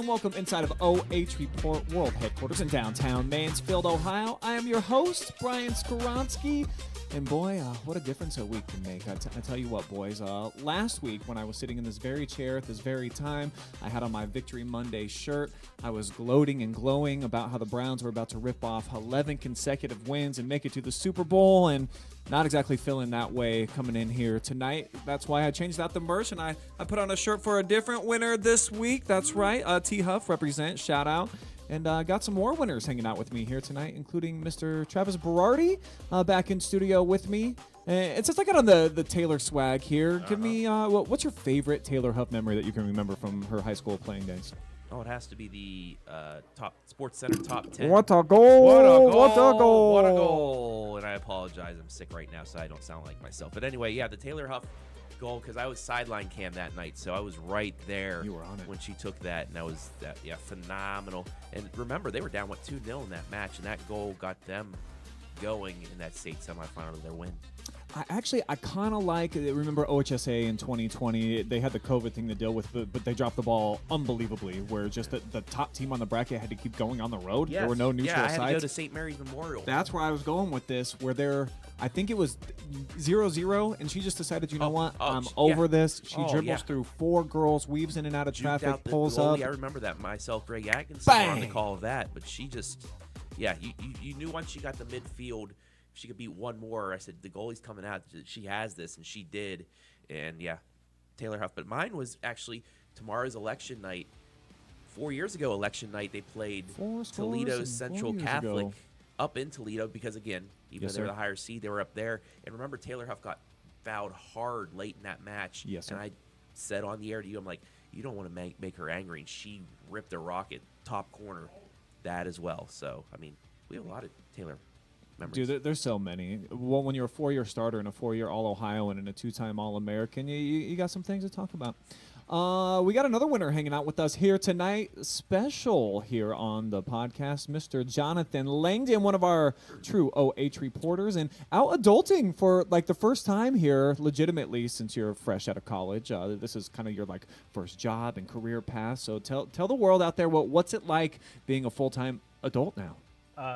Welcome inside of OH.Report World Headquarters in downtown Mansfield, Ohio. I am your host, Brian Skoronsky. And boy, what a difference a week can make. I tell you what, boys. Last week, when I was sitting in this very chair at this very time, I had on my Victory Monday shirt. I was gloating and glowing about how the Browns were about to rip off 11 consecutive wins and make it to the Super Bowl, and not exactly feeling that way coming in here tonight. That's why I changed out the merch, and I put on a shirt for a different winner this week. That's right. T. Huff represent. Shout out. And got some more winners hanging out with me here tonight, including Mr. Travis Berardi back in studio with me. And since I got on the Taylor swag here, give me what's your favorite Taylor Huff memory that you can remember from her high school playing days? Oh, it has to be the top Sports Center top 10. What a goal! What a goal! What a goal! What a goal! And I apologize, I'm sick right now, so I don't sound like myself. But anyway, yeah, the Taylor Huff goal, because I was sideline cam that night, so I was right there. You were on it when she took that, and that was phenomenal. And remember, they were down 2-0 in that match, and that goal got them going in that state semifinal of their win. I kind of like, remember OHSA in 2020, they had the COVID thing to deal with, but they dropped the ball unbelievably, where just the top team on the bracket had to keep going on the road. Yes. There were no neutral sites. I had to go to St. Mary's Memorial. That's where I was going with this, where I think it was 0-0, and she just decided, you know what, I'm over this. She dribbles through 4 girls, weaves in and out of traffic, pulls up. I remember that myself, Greg Atkinson, Bang! on the call of that, but she just, you knew once she got the midfield, she could beat one more. I said, the goalie's coming out. She has this, and she did. And, Taylor Huff. But mine was actually tomorrow's election night. 4 years ago, election night, they played Toledo Central Catholic up in Toledo because, again, even though they're the higher seed, they were up there. And remember, Taylor Huff got fouled hard late in that match. Yes, sir. And I said on the air to you, I'm like, you don't want to make her angry. And she ripped a rocket top corner that as well. So, I mean, we have a lot of Taylor memories. Dude, there's so many. Well, when you're a 4-year starter and a 4-year All-Ohioan and a 2-time All-American, you got some things to talk about. We got another winner hanging out with us here tonight. Special here on the podcast, Mr. Jonathon Langdon, one of our true OH reporters, and out adulting for like the first time here, legitimately, since you're fresh out of college. This is kind of your like first job and career path. So tell the world out there what's it like being a full-time adult now.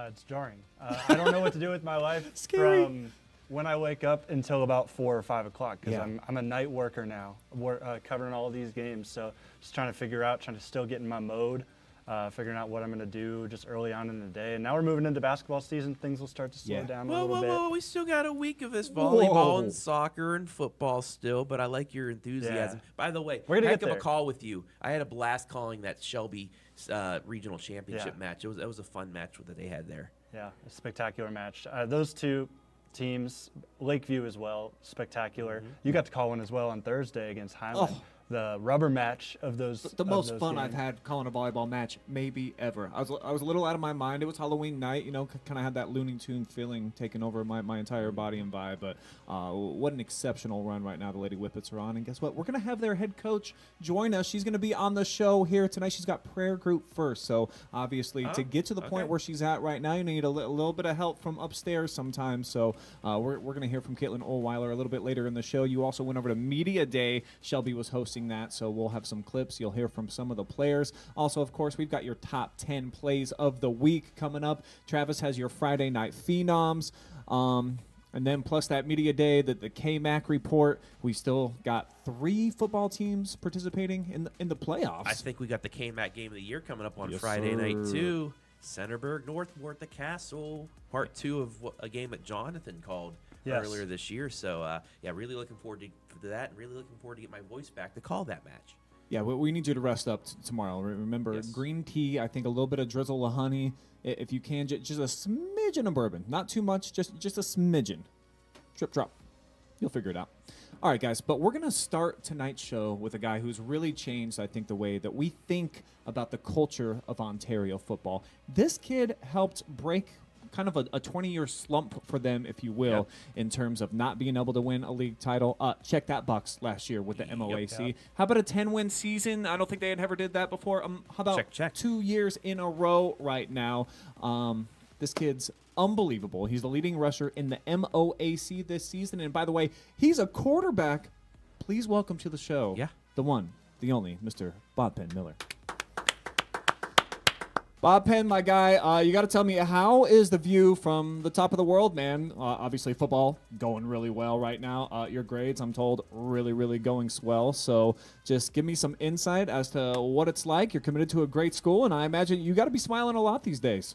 It's jarring. I don't know what to do with my life from when I wake up until about 4 or 5 o'clock because I'm a night worker now, covering all of these games. So just trying to still get in my mode, figuring out what I'm going to do just early on in the day. And now we're moving into basketball season. Things will start to slow down a little bit. Whoa, we still got a week of this volleyball and soccer and football still, but I like your enthusiasm. By the way, we're gonna heck get of there. a call with you. I had a blast calling that Shelby regional championship match. It was a fun match that they had there. Yeah, a spectacular match. Those two teams, Lakeview as well, spectacular. You got to call one as well on Thursday against Highland. The rubber match of those. The most fun games. I've had calling a volleyball match maybe ever. I was a little out of my mind. It was Halloween night, kind of had that Looney Tune feeling taking over my entire body and vibe. But what an exceptional run right now the Lady Whippets are on. And guess what? We're going to have their head coach join us. She's going to be on the show here tonight. She's got prayer group first. So obviously to get to the point where she's at right now, you need a little bit of help from upstairs sometimes. So we're going to hear from Caitlin Olweiler a little bit later in the show. You also went over to Media Day. Shelby was hosting hosting that, so we'll have some clips. You'll hear from some of the players. Also, of course, we've got your top 10 plays of the week coming up. Travis has your Friday Night Phenoms. And then plus that media day, the KMAC report, we still got 3 football teams participating in the playoffs. I think we got the KMAC game of the year coming up on Yes, Friday sir. night too. Centerburg Northmore at the Castle, part 2 of a game that Jonathon called earlier this year. So yeah, really looking forward to that, and really looking forward to get my voice back to call that match. Yeah, we need you to rest up tomorrow. Remember, Yes. green tea, I think a little bit of drizzle of honey. If you can, just a smidgen of bourbon. Not too much, just a smidgen. Drip, drop. You'll figure it out. All right, guys, but we're going to start tonight's show with a guy who's really changed, I think, the way that we think about the culture of Ontario football. This kid helped break kind of a 20-year slump for them, if you will, in terms of not being able to win a league title. Check that box last year with the MOAC. Yep. How about a 10-win season? I don't think they had ever did that before. How about Check. 2 years in a row right now? This kid's unbelievable. He's the leading rusher in the MOAC this season. And by the way, he's a quarterback. Please welcome to the show, the one, the only, Mr. Bodpegn Miller. Bodpegn, my guy, you got to tell me, how is the view from the top of the world, man? Obviously, football going really well right now. Your grades, I'm told, really, really going swell. So just give me some insight as to what it's like. You're committed to a great school, and I imagine you got to be smiling a lot these days.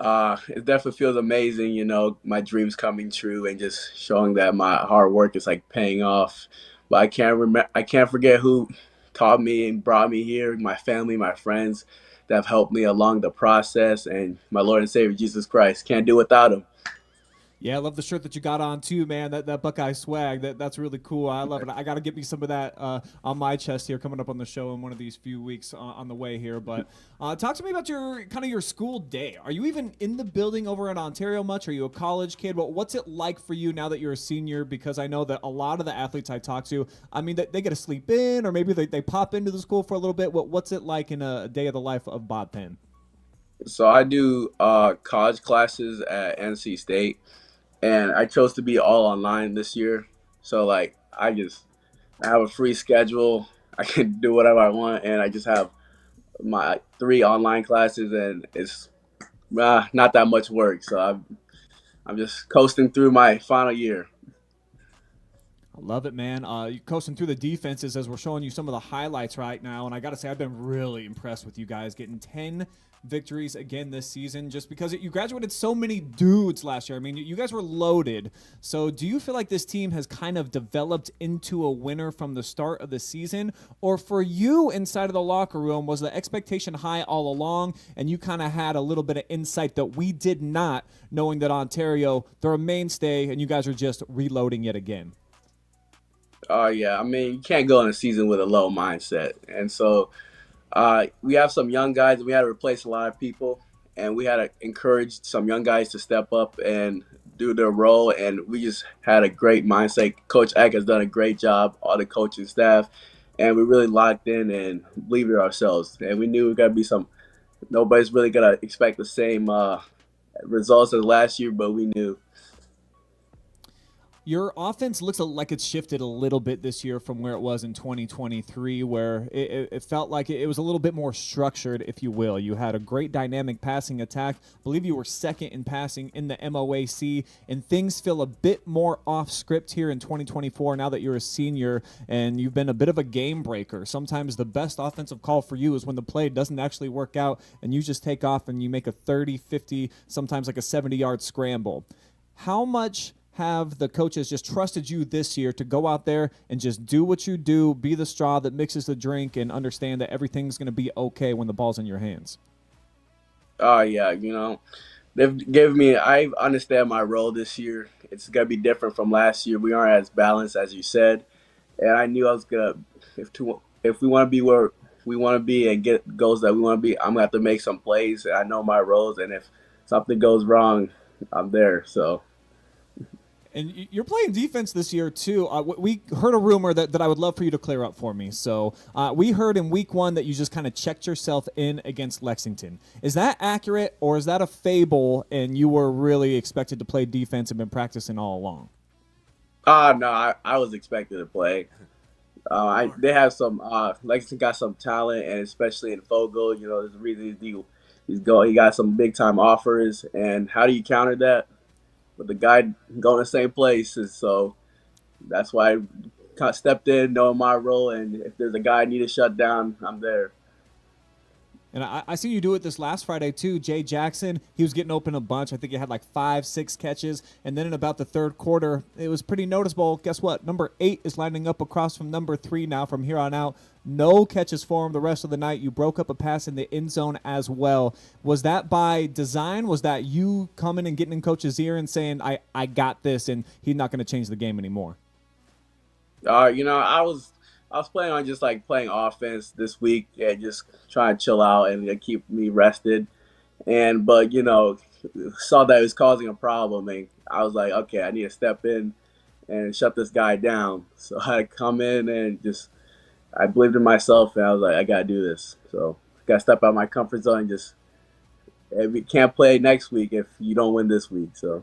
It definitely feels amazing, you know, my dreams coming true and just showing that my hard work is like paying off. But I can't forget who taught me and brought me here, my family, my friends that have helped me along the process, and my Lord and Savior, Jesus Christ. Can't do without him. Yeah, I love the shirt that you got on too, man. That Buckeye swag, that's really cool. I love it. I got to get me some of that on my chest here coming up on the show in one of these few weeks on the way here. But talk to me about your school day. Are you even in the building over in Ontario much? Are you a college kid? What's it like for you now that you're a senior? Because I know that a lot of the athletes I talk to, I mean, they get to sleep in, or maybe they pop into the school for a little bit. What's it like in a day of the life of Bodpegn? So I do college classes at NC State. And I chose to be all online this year. So, like, I have a free schedule. I can do whatever I want. And I just have my 3 online classes, and it's not that much work. So I'm just coasting through my final year. I love it, man. You're coasting through the defenses as we're showing you some of the highlights right now. And I got to say, I've been really impressed with you guys getting 10 victories again this season, just because you graduated so many dudes last year. I mean, you guys were loaded. So do you feel like this team has kind of developed into a winner from the start of the season? Or for you inside of the locker room, was the expectation high all along and you kind of had a little bit of insight that we did not, knowing that Ontario, they're a mainstay and you guys are just reloading yet again? Yeah, I mean, you can't go in a season with a low mindset. And so we have some young guys, and we had to replace a lot of people, and we had to encourage some young guys to step up and do their role, and we just had a great mindset. Coach Eck has done a great job, all the coaching staff, and we really locked in and believed in ourselves. And we knew we got to be nobody's really going to expect the same results as last year, but we knew. Your offense looks like it's shifted a little bit this year from where it was in 2023, where it felt like it was a little bit more structured, if you will. You had a great dynamic passing attack. I believe you were second in passing in the MOAC, and things feel a bit more off script here in 2024 now that you're a senior and you've been a bit of a game breaker. Sometimes the best offensive call for you is when the play doesn't actually work out and you just take off and you make a 30, 50, sometimes like a 70-yard scramble. How much have the coaches just trusted you this year to go out there and just do what you do, be the straw that mixes the drink, and understand that everything's going to be okay when the ball's in your hands? Yeah, you know, they've given me, I understand my role this year. It's going to be different from last year. We aren't as balanced as you said. And I knew I was going to, if we want to be where we want to be and get goals that we want to be, I'm going to have to make some plays. And I know my roles. And if something goes wrong, I'm there. So. And you're playing defense this year, too. We heard a rumor that I would love for you to clear up for me. So we heard in week 1 that you just kind of checked yourself in against Lexington. Is that accurate, or is that a fable and you were really expected to play defense and been practicing all along? No, I was expected to play. They have some Lexington got some talent, and especially in Fogle, there's a reason he got some big time offers. And how do you counter that? With the guy going the same place, and so that's why I stepped in, knowing my role, and if there's a guy I need to shut down, I'm there. And I see you do it this last Friday, too. Jay Jackson, he was getting open a bunch. I think he had like 5-6 catches. And then in about the third quarter, it was pretty noticeable. Guess what? Number 8 is lining up across from number 3 now from here on out. No catches for him the rest of the night. You broke up a pass in the end zone as well. Was that by design? Was that you coming and getting in Coach's ear and saying, I got this, and he's not going to change the game anymore? I was planning on just like playing offense this week and just trying to chill out and keep me rested. But saw that it was causing a problem, and I was like, okay, I need to step in and shut this guy down. So I had to come in and I believed in myself, and I was like, I gotta do this. So I gotta step out of my comfort zone and we can't play next week if you don't win this week. So.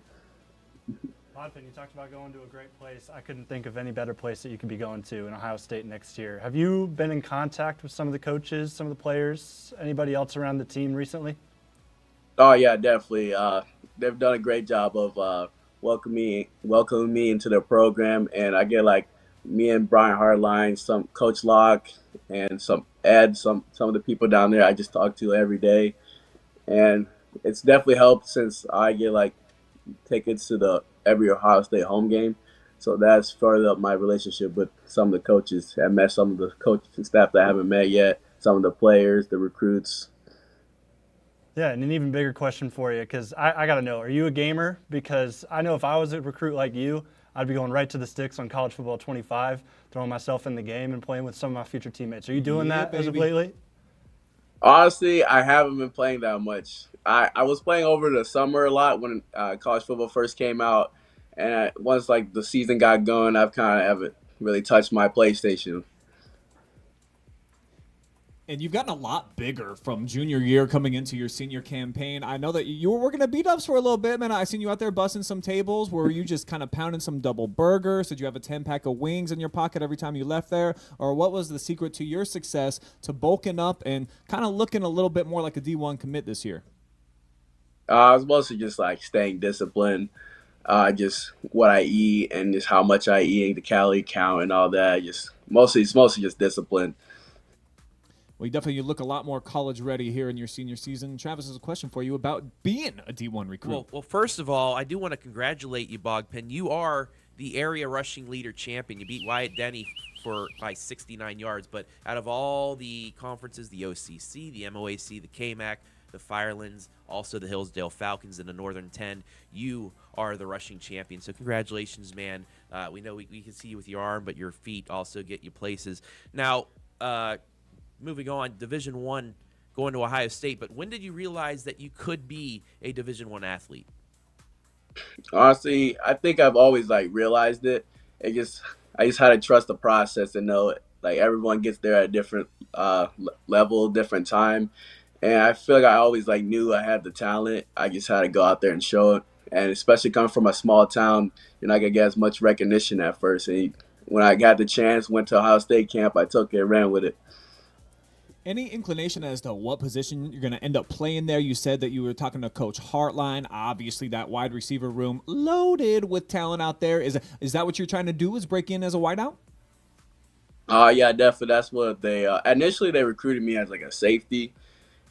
Bodpegn, you talked about going to a great place. I couldn't think of any better place that you could be going to in Ohio State next year. Have you been in contact with some of the coaches, some of the players, anybody else around the team recently? Oh yeah, definitely. They've done a great job of welcoming me into their program, and I get like me and Brian Hartline, some Coach Locke, and some of the people down there I just talk to every day, and it's definitely helped since I get like tickets to every Ohio State home game. So that's furthered up my relationship with some of the coaches. I met some of the coaches and staff that I haven't met yet, some of the players, the recruits. Yeah, and an even bigger question for you, because I got to know, are you a gamer? Because I know if I was a recruit like you, I'd be going right to the sticks on College Football 25, throwing myself in the game and playing with some of my future teammates. Are you doing that baby. as of lately? Honestly, I haven't been playing that much. I was playing over the summer a lot when college football first came out, and once like the season got going, I've kind of haven't really touched my PlayStation. And you've gotten a lot bigger from junior year coming into your senior campaign. I know that you were working at beat-ups for a little bit, man. I seen you out there busting some tables. Were you just kind of pounding some double burgers? Did you have a 10-pack of wings in your pocket every time you left there? Or what was the secret to your success to bulking up and kind of looking a little bit more like a D1 commit this year? I was mostly just like staying disciplined, just what I eat and just how much I eat, the calorie count and all that. It's mostly just discipline. Well, you look a lot more college ready here in your senior season. Travis has a question for you about being a D1 recruit. Well, first of all, I do want to congratulate you, Bodpegn. You are the area rushing leader champion. You beat Wyatt Denny by 69 yards. But out of all the conferences, the OCC, the MOAC, the KMAC, the Firelands, also the Hillsdale Falcons and the Northern 10, you are the rushing champion. So congratulations, man. We know we can see you with your arm, but your feet also get you places. Now, moving on, Division I, going to Ohio State. But when did you realize that you could be a Division I athlete? Honestly, I think I've always like realized it. I just had to trust the process and know it. Like everyone gets there at a different level, different time. And I feel like I always like knew I had the talent. I just had to go out there and show it. And especially coming from a small town, you're not gonna get as much recognition at first. And when I got the chance, went to Ohio State camp, I took it and ran with it. Any inclination as to what position you're going to end up playing there? You said that you were talking to Coach Hartline. Obviously, that wide receiver room loaded with talent out there. Is that what you're trying to do, is break in as a wideout? Yeah, definitely. That's what they initially they recruited me as like a safety,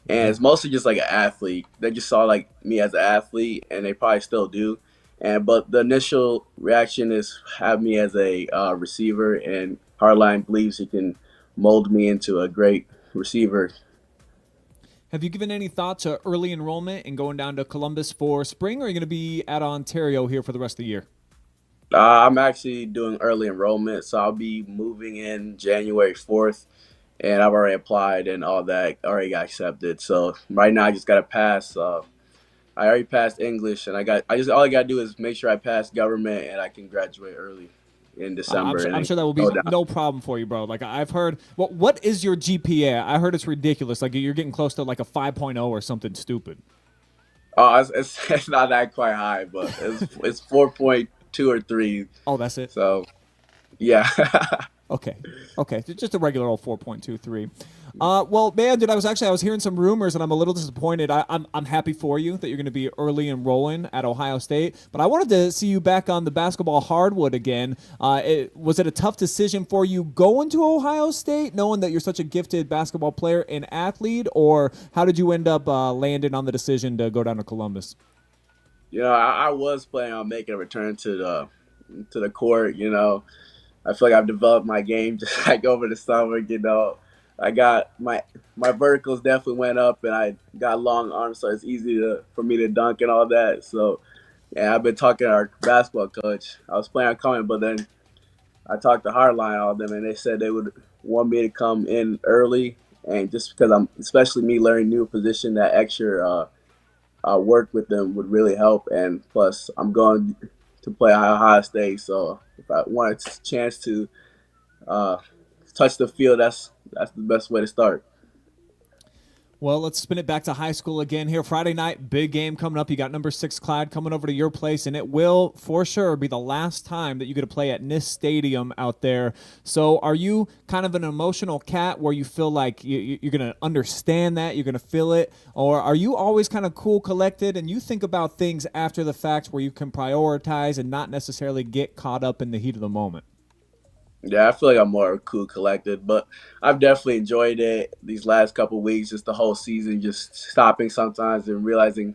and it's mostly just like an athlete. They just saw like me as an athlete, and they probably still do. But the initial reaction is have me as a receiver, and Hartline believes he can mold me into a great receiver. Have you given any thought to early enrollment and going down to Columbus for spring, or are you going to be at Ontario here for the rest of the year? I'm actually doing early enrollment, so I'll be moving in January 4th, and I've already applied and all that, already got accepted. So right now I just got to pass. I already passed English, and all I got to do is make sure I pass government and I can graduate early in December. I'm sure that will be no problem for you, bro. Like I've heard, what is your GPA? I heard it's ridiculous. Like you're getting close to like a 5.0 or something stupid. Oh, it's not that quite high, but it's 4.2 2 or 3. Oh, that's it? So, yeah. Okay. Just a regular old 4.23. Well, man, dude, I was hearing some rumors, and I'm a little disappointed. I'm happy for you that you're going to be early enrolling at Ohio State, but I wanted to see you back on the basketball hardwood again. Was it a tough decision for you going to Ohio State, knowing that you're such a gifted basketball player and athlete, or how did you end up landing on the decision to go down to Columbus? I was planning on making a return to the court. I feel like I've developed my game just like over the summer. I got my verticals definitely went up, and I got long arms, so it's easy for me to dunk and all that. So, and I've been talking to our basketball coach. I was planning on coming, but then I talked to Hardline, all of them, and they said they would want me to come in early, and just because especially me learning new position, that extra work with them would really help. And plus, I'm going to play Ohio State, so if I want a chance to touch the field, that's the best way to start. Well, let's spin it back to high school again here. Friday night, big game coming up. You got number 6 Clyde coming over to your place, and it will for sure be the last time that you get to play at NIST Stadium out there. So are you kind of an emotional cat where you feel like you're going to understand that, you're going to feel it, or are you always kind of cool, collected, and you think about things after the fact where you can prioritize and not necessarily get caught up in the heat of the moment? Yeah, I feel like I'm more cool, collected, but I've definitely enjoyed it these last couple of weeks, just the whole season, just stopping sometimes and realizing,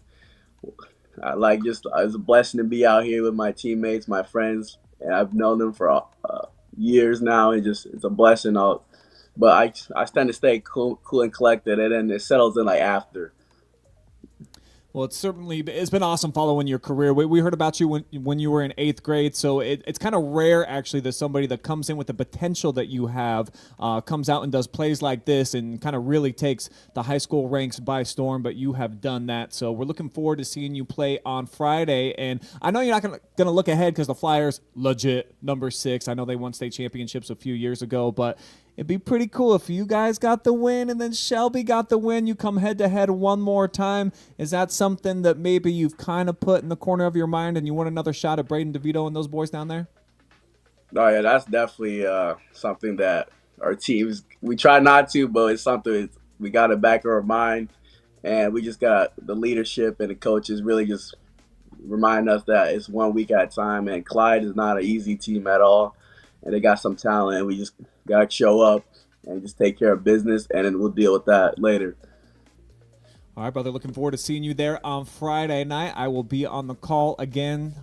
it's a blessing to be out here with my teammates, my friends, and I've known them for years now, and it's a blessing. But I tend to stay cool and collected, and then it settles in like after. Well, it's been awesome following your career. We heard about you when you were in 8th grade, so it's kind of rare, actually, that somebody that comes in with the potential that you have comes out and does plays like this and kind of really takes the high school ranks by storm, but you have done that. So we're looking forward to seeing you play on Friday, and I know you're not going to look ahead because the Flyers, legit, number 6. I know they won state championships a few years ago, but it'd be pretty cool if you guys got the win and then Shelby got the win. You come head-to-head one more time. Is that something that maybe you've kind of put in the corner of your mind and you want another shot at Braden DeVito and those boys down there? Oh, yeah, that's definitely something that our teams, we try not to, but it's something we got to back our mind. And we just got the leadership and the coaches really just remind us that it's 1 week at a time. And Clyde is not an easy team at all. And they got some talent, and we just got to show up and just take care of business, and then we'll deal with that later. All right, brother, looking forward to seeing you there on Friday night. I will be on the call again.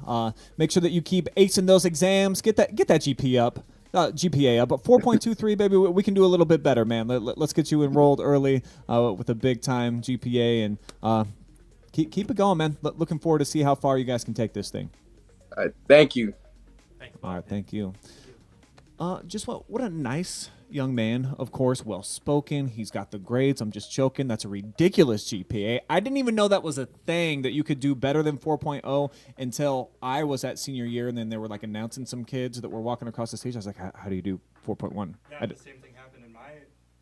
Make sure that you keep acing those exams. Get that GPA up. But 4.23, baby, we can do a little bit better, man. Let's get you enrolled early with a big-time GPA, and keep it going, man. Looking forward to see how far you guys can take this thing. All right, thank you. All right, thank you. Just what a nice young man, of course, well-spoken. He's got the grades. I'm just joking. That's a ridiculous GPA. I didn't even know that was a thing, that you could do better than 4.0 until I was at senior year, and then they were like announcing some kids that were walking across the stage. I was like, how do you do 4.1? Yeah, the same thing happened in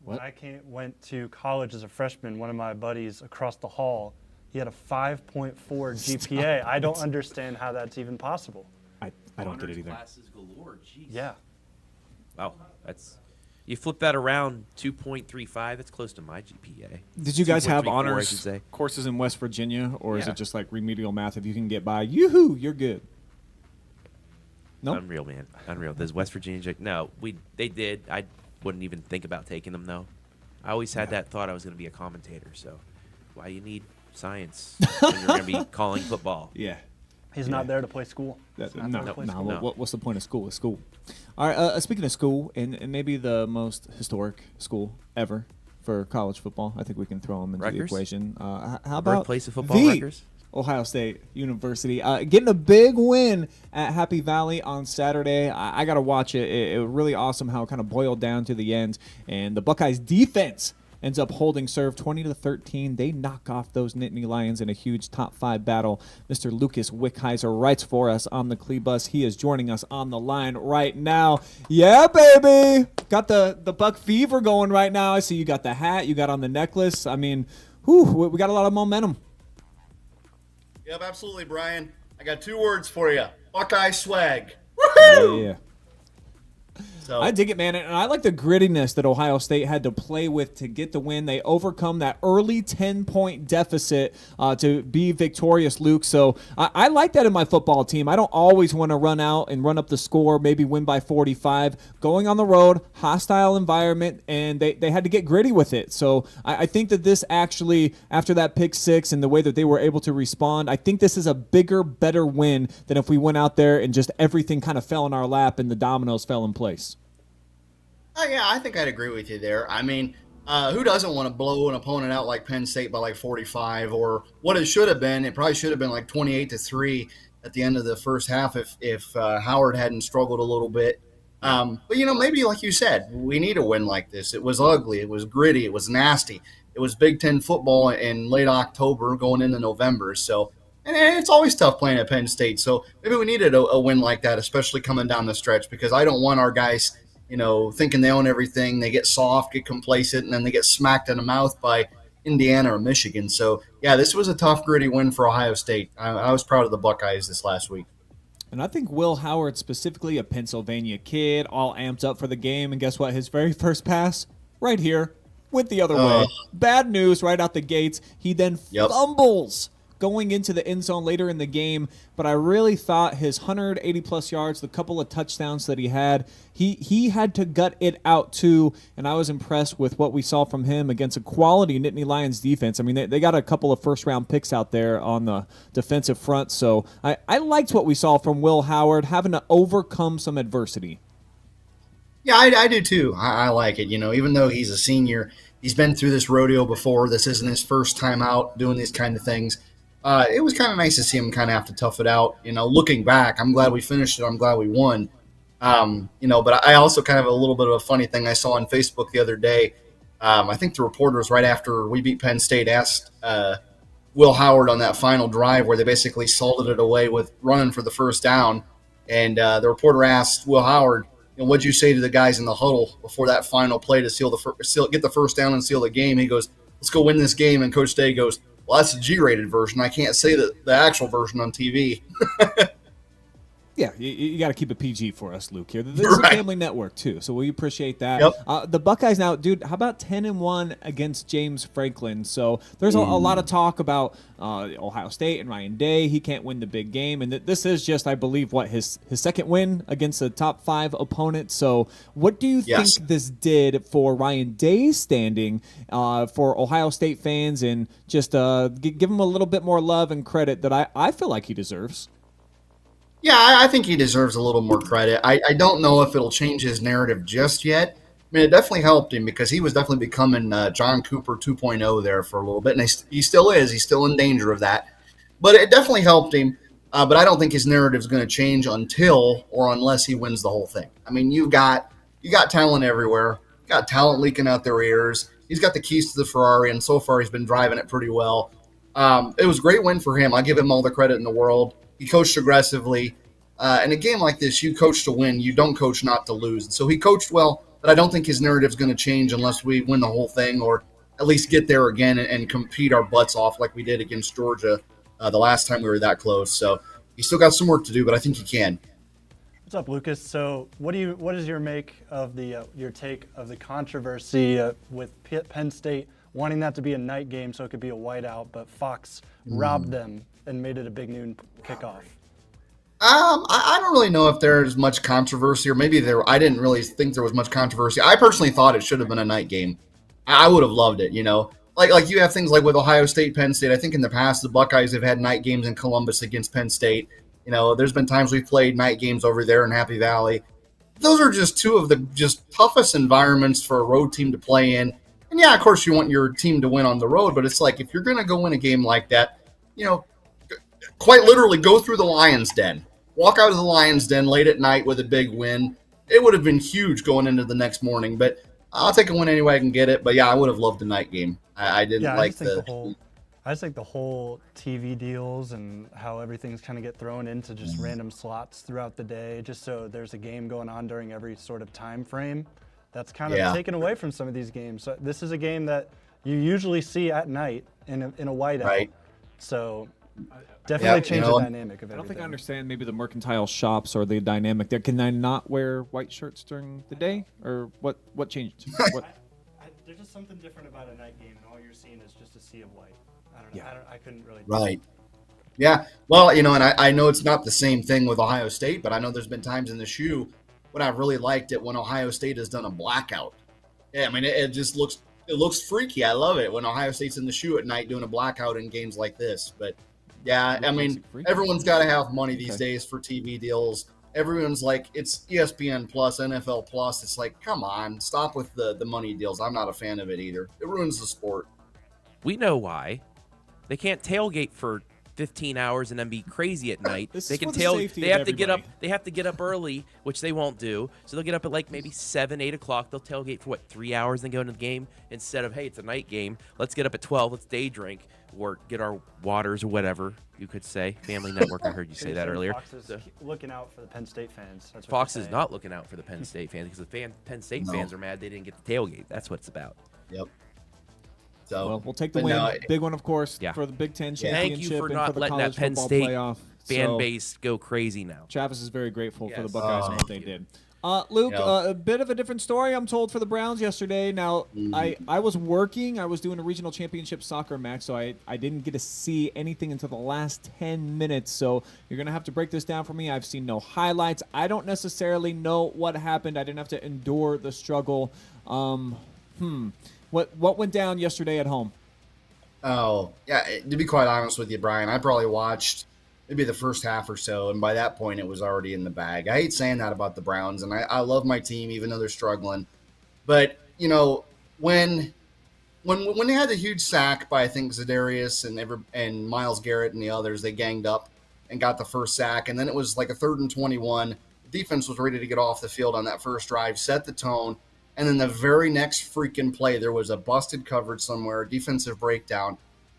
when I went to college as a freshman. One of my buddies across the hall, he had a 5.4 GPA. I don't understand how that's even possible. I don't get it either. Classes galore. Jeez. Yeah. Wow, you flip that around, 2.35. That's close to my GPA. Did you guys have 2.34, I should honors say. courses in West Virginia, or is Yeah. it just like remedial math? If you can get by, yoo-hoo, you're good. No, Unreal, man. Unreal. Does West Virginia? No, they did. I wouldn't even think about taking them though. I always had that thought I was going to be a commentator. So, why you need science when you're going to be calling football? yeah. He's not there to play school. No. No. What's the point of school? It's school. All right. Speaking of school, and maybe the most historic school ever for college football, I think we can throw them into Rutgers? the equation. How about Birthplace of football, the Rutgers? Ohio State University getting a big win at Happy Valley on Saturday. I got to watch it. It was really awesome how it kind of boiled down to the end, and the Buckeyes defense ends up holding serve 20-13. They knock off those Nittany Lions in a huge top 5 battle. Mr. Lucas Wickiser writes for us on the Clee Bus. He is joining us on the line right now. Yeah, baby. Got the Buck fever going right now. I see you got the hat. You got on the necklace. I mean, we got a lot of momentum. Yep, absolutely, Brian. I got 2 words for you. Buckeye swag. Yeah. So I dig it, man, and I like the grittiness that Ohio State had to play with to get the win. They overcome that early 10-point deficit to be victorious, Luke. So I like that in my football team. I don't always want to run out and run up the score, maybe win by 45. Going on the road, hostile environment, and they had to get gritty with it. So I think that this actually, after that pick six and the way that they were able to respond, I think this is a bigger, better win than if we went out there and just everything kind of fell in our lap and the dominoes fell in place. yeah, I think I'd agree with you there. I mean, who doesn't want to blow an opponent out like Penn State by like 45, or what it should have been? It probably should have been like 28-3 at the end of the first half if Howard hadn't struggled a little bit. But maybe like you said, we need a win like this. It was ugly, it was gritty, it was nasty. It was Big Ten football in late October going into November. So, and it's always tough playing at Penn State. So maybe we needed a win like that, especially coming down the stretch, because I don't want our guys thinking they own everything. They get soft, get complacent, and then they get smacked in the mouth by Indiana or Michigan. So, yeah, this was a tough, gritty win for Ohio State. I was proud of the Buckeyes this last week. And I think Will Howard, specifically a Pennsylvania kid, all amped up for the game. And guess what? His very first pass, right here, went the other way. Bad news right out the gates. He then fumbles going into the end zone later in the game, but I really thought his 180-plus yards, the couple of touchdowns that he had to gut it out too, and I was impressed with what we saw from him against a quality Nittany Lions defense. I mean, they got a couple of first-round picks out there on the defensive front, so I liked what we saw from Will Howard, having to overcome some adversity. Yeah, I do too. I like it. Even though he's a senior, he's been through this rodeo before. This isn't his first time out doing these kind of things. It was kind of nice to see him kind of have to tough it out. Looking back, I'm glad we finished it. I'm glad we won. But I also kind of a little bit of a funny thing I saw on Facebook the other day. I think the reporters right after we beat Penn State asked Will Howard on that final drive where they basically salted it away with running for the first down. And the reporter asked Will Howard, what'd you say to the guys in the huddle before that final play to get the first down and seal the game? He goes, let's go win this game. And Coach Day goes, well, that's a G-rated version. I can't say the actual version on TV. Yeah, you got to keep it PG for us, Luke, here. This is a family network, too, so we appreciate that. Yep. The Buckeyes now, dude, how about 10-1 against James Franklin? So there's a lot of talk about Ohio State and Ryan Day. He can't win the big game, and this is just, I believe, his second win against a top-5 opponent. So what do you think this did for Ryan Day's standing for Ohio State fans, and just give him a little bit more love and credit that I feel like he deserves? Yeah, I think he deserves a little more credit. I don't know if it'll change his narrative just yet. I mean, it definitely helped him because he was definitely becoming John Cooper 2.0 there for a little bit, and he still is. He's still in danger of that. But it definitely helped him, but I don't think his narrative is going to change until or unless he wins the whole thing. I mean, you got talent everywhere. You got talent leaking out their ears. He's got the keys to the Ferrari, and so far he's been driving it pretty well. It was a great win for him. I give him all the credit in the world. He coached aggressively. In a game like this, you coach to win. You don't coach not to lose. And so he coached well, but I don't think his narrative is going to change unless we win the whole thing or at least get there again and compete our butts off like we did against Georgia the last time we were that close. So he's still got some work to do, but I think he can. What's up, Lucas? So what is your make of your take of the controversy with Penn State wanting that to be a night game so it could be a whiteout, but Fox robbed them and made it a big noon kickoff? I don't really know if there's much controversy, or maybe I didn't really think there was much controversy. I personally thought it should have been a night game. I would have loved it, Like you have things like with Ohio State, Penn State. I think in the past the Buckeyes have had night games in Columbus against Penn State. There's been times we've played night games over there in Happy Valley. Those are just two of the just toughest environments for a road team to play in. And yeah, of course you want your team to win on the road, but it's like if you're going to go win a game like that, quite literally go through the Lions' Den. Walk out of the Lions' Den late at night with a big win. It would have been huge going into the next morning, but I'll take a win any way I can get it. But yeah, I would have loved the night game. I didn't like I just think the whole TV deals and how everything's kind of get thrown into just random slots throughout the day, just so there's a game going on during every sort of time frame. That's kind of taken away from some of these games. So this is a game that you usually see at night in a whiteout. Right. So Definitely Yeah, change the dynamic of everything. I don't think I understand maybe the mercantile shops or the dynamic there. Can I not wear white shirts during the day, or what changed? What? There's just something different about a night game, and all you're seeing is just a sea of white. I don't know. Yeah. I couldn't really. Right. Yeah. Well, and I know it's not the same thing with Ohio State, but I know there's been times in the shoe when I've really liked it when Ohio State has done a blackout. Yeah, I mean, it just looks freaky. I love it when Ohio State's in the shoe at night doing a blackout in games like this. But yeah, I mean, everyone's got to have money these days for TV deals. Everyone's like, it's ESPN Plus, NFL Plus. It's like, come on, stop with the money deals. I'm not a fan of it either. It ruins the sport. We know why. They can't tailgate for 15 hours and then be crazy at night. They can They have to get up. They have to get up early, which they won't do. So they'll get up at like maybe 7, 8 o'clock. They'll tailgate for 3 hours, then go into the game. Instead of, hey, it's a night game. Let's get up at 12. Let's day drink or get our waters or whatever you could say. Family Network. I heard you say that earlier. Fox is looking out for the Penn State fans. That's what Fox is not looking out for the Penn State fans because the Penn State fans are mad they didn't get the tailgate. That's what it's about. Yep. So, well, we'll take the win. Big one, of course, for the Big Ten championship. Thank you for and not for the letting that college Penn football State playoff. fan base go crazy now. Travis is very grateful for the Yes. Buckeyes and what they did. Luke, a bit of a different story, I'm told, for the Browns yesterday. Now, I was working. I was doing a regional championship soccer match, so I didn't get to see anything until the last 10 minutes. So you're going to have to break this down for me. I've seen no highlights. I don't necessarily know what happened. I didn't have to endure the struggle. What went down yesterday at home? Oh, yeah, to be quite honest with you, Brian, I probably watched maybe the first half or so, and by that point, it was already in the bag. I hate saying that about the Browns, and I love my team, even though they're struggling. But, when they had the huge sack by, I think, Zadarius and Myles Garrett and the others, they ganged up and got the first sack, and then it was like a 3rd and 21. The defense was ready to get off the field on that first drive, set the tone, and then the very next freaking play, there was a busted coverage somewhere, defensive breakdown,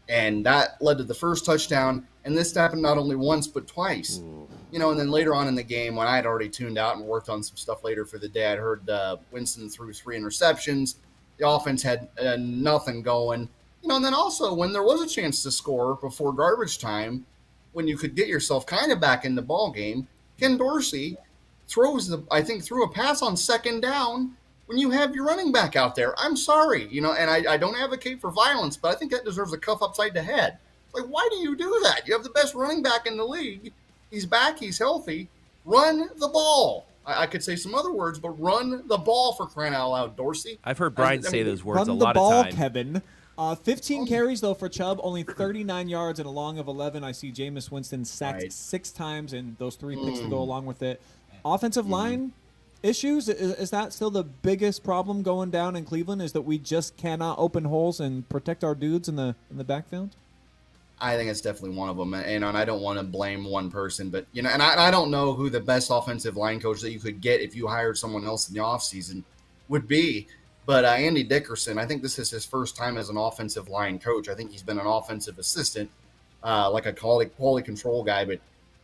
and that led to the first touchdown. And this happened not only once, but twice. And then later on in the game, when I had already tuned out and worked on some stuff later for the day, I'd heard Winston threw 3 interceptions. The offense had nothing going. And then also when there was a chance to score before garbage time, when you could get yourself kind of back in the ball game, Ken Dorsey threw a pass on 2nd down when you have your running back out there. I'm sorry, and I don't advocate for violence, but I think that deserves a cuff upside the head. It's like, why do you do that? You have the best running back in the league. He's back. He's healthy. Run the ball. I could say some other words, but run the ball, for crying out loud, Dorsey. I've heard Brian say those words a Run lot the ball, of times. Kevin. 15 carries, though, for Chubb, only 39 yards and a long of 11. I see Jameis Winston sacked 6 times, and those 3 picks to go along with it. Offensive line issues, is that still the biggest problem going down in Cleveland, is that we just cannot open holes and protect our dudes in the backfield? I think it's definitely one of them, and I don't want to blame one person, but and I don't know who the best offensive line coach that you could get if you hired someone else in the offseason would be. But Andy Dickerson, I think this is his first time as an offensive line coach. I think he's been an offensive assistant, like a quality control guy, but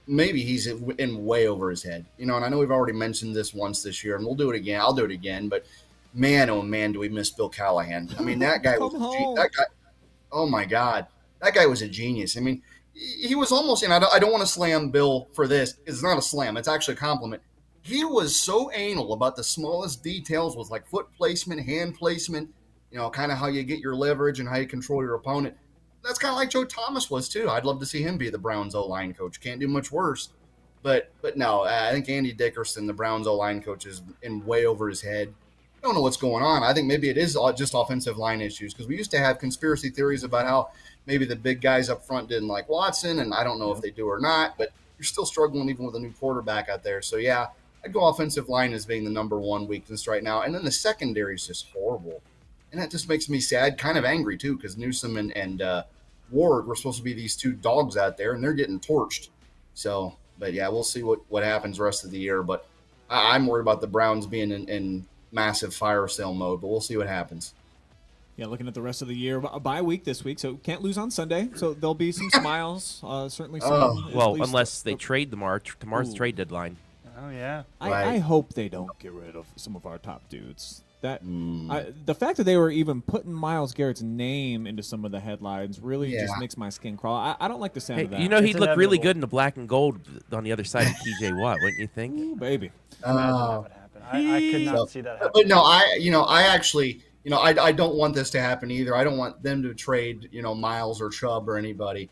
maybe he's in way over his head. And I know we've already mentioned this once this year, and we'll do it again. I'll do it again, but man, oh man, do we miss Bill Callahan. I mean, that guy oh my God. That guy was a genius. I mean, he was almost, and I don't want to slam Bill for this. It's not a slam. It's actually a compliment. He was so anal about the smallest details with like foot placement, hand placement, kind of how you get your leverage and how you control your opponent. That's kind of like Joe Thomas was too. I'd love to see him be the Browns O-line coach. Can't do much worse. But no, I think Andy Dickerson, the Browns O-line coach, is in way over his head. I don't know what's going on. I think maybe it is just offensive line issues, because we used to have conspiracy theories about how maybe the big guys up front didn't like Watson, and I don't know if they do or not, but you're still struggling even with a new quarterback out there. So, yeah, I'd go offensive line as being the number one weakness right now. And then the secondary is just horrible. And that just makes me sad, kind of angry, too, because Newsome and Ward were supposed to be these 2 dogs out there, and they're getting torched. So, but, yeah, we'll see what happens the rest of the year. But I'm worried about the Browns being in massive fire sale mode, but we'll see what happens. Yeah, looking at the rest of the year, a bye week this week, so can't lose on Sunday. So there'll be some smiles, certainly. Well, unless they trade tomorrow's trade deadline. Oh yeah. I hope they don't get rid of some of our top dudes. The fact that they were even putting Myles Garrett's name into some of the headlines really just makes my skin crawl. I don't like the sound of that. You know, he'd look really inevitable. good in the black and gold on the other side of TJ Watt, wouldn't you think? Ooh, baby. Imagine that would happen. I could not see that happen. But no, I actually, I don't want this to happen either. I don't want them to trade, Miles or Chubb or anybody.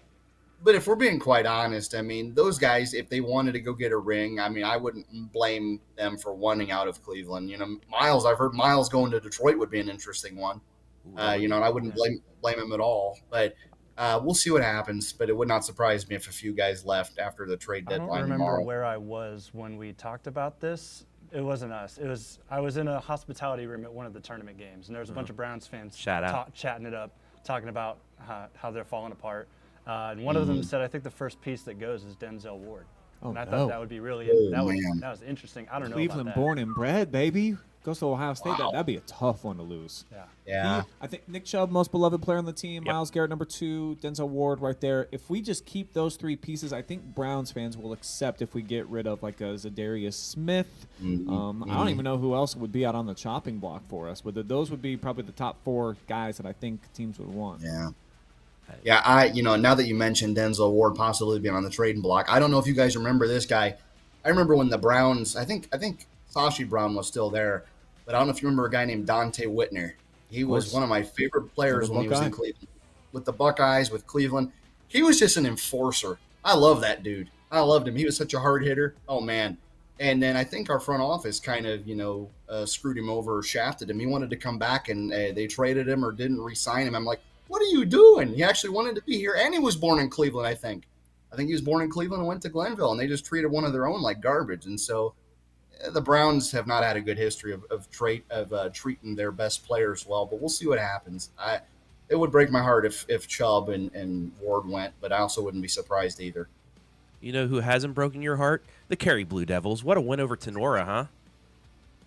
But if we're being quite honest, I mean, those guys, if they wanted to go get a ring, I mean, I wouldn't blame them for wanting out of Cleveland. Miles, I've heard Miles going to Detroit would be an interesting one. And I wouldn't blame him at all. But we'll see what happens. But it would not surprise me if a few guys left after the trade I deadline don't remember tomorrow. where I was when we talked about this. It wasn't us. I was in a hospitality room at one of the tournament games, and there was a bunch of Browns fans chatting it up, talking about how they're falling apart. And one of them said, I think the first piece that goes is Denzel Ward. And I thought that would be really that was interesting. I don't know Cleveland about that. born and bred, baby. Goes to Ohio State. That'd be a tough one to lose. Yeah. I think Nick Chubb, most beloved player on the team. Myles Garrett, number 2. Denzel Ward, right there. If we just keep those 3 pieces, I think Browns fans will accept if we get rid of like a Zadarius Smith. I don't even know who else would be out on the chopping block for us, but those would be probably the top 4 guys that I think teams would want. Yeah, now that you mentioned Denzel Ward possibly being on the trading block, I don't know if you guys remember this guy. I remember when the Browns, I think Sashi Brown was still there, but I don't know if you remember a guy named Dante Whitner. He was one of my favorite players when he was in Cleveland. With the Buckeyes, with Cleveland. He was just an enforcer. I love that dude. I loved him. He was such a hard hitter. Oh, man. And then I think our front office kind of, screwed him over or shafted him. He wanted to come back, and they traded him or didn't re-sign him. I'm like, what are you doing? He actually wanted to be here, and he was born in Cleveland, I think. I think he was born in Cleveland and went to Glenville, and they just treated one of their own like garbage. And so the Browns have not had a good history of treating their best players well, but we'll see what happens. It would break my heart if Chubb and Ward went, but I also wouldn't be surprised either. You know who hasn't broken your heart? The Cary Blue Devils. What a win over Tenora, huh?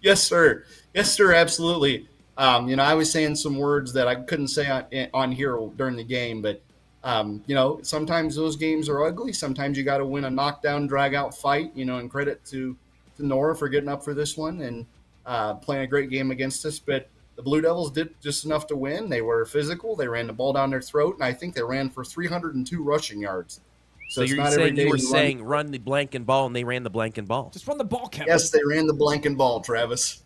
Yes, sir. Yes, sir, absolutely. I was saying some words that I couldn't say on here during the game, but, sometimes those games are ugly. Sometimes you got to win a knockdown, drag-out fight, and credit to Nora for getting up for this one and playing a great game against us. But the Blue Devils did just enough to win. They were physical. They ran the ball down their throat, and I think they ran for 302 rushing yards. So you're saying you were saying run the blank and ball, and they ran the blank and ball. Just run the ball, Kevin. Yes, they ran the blank and ball, Travis.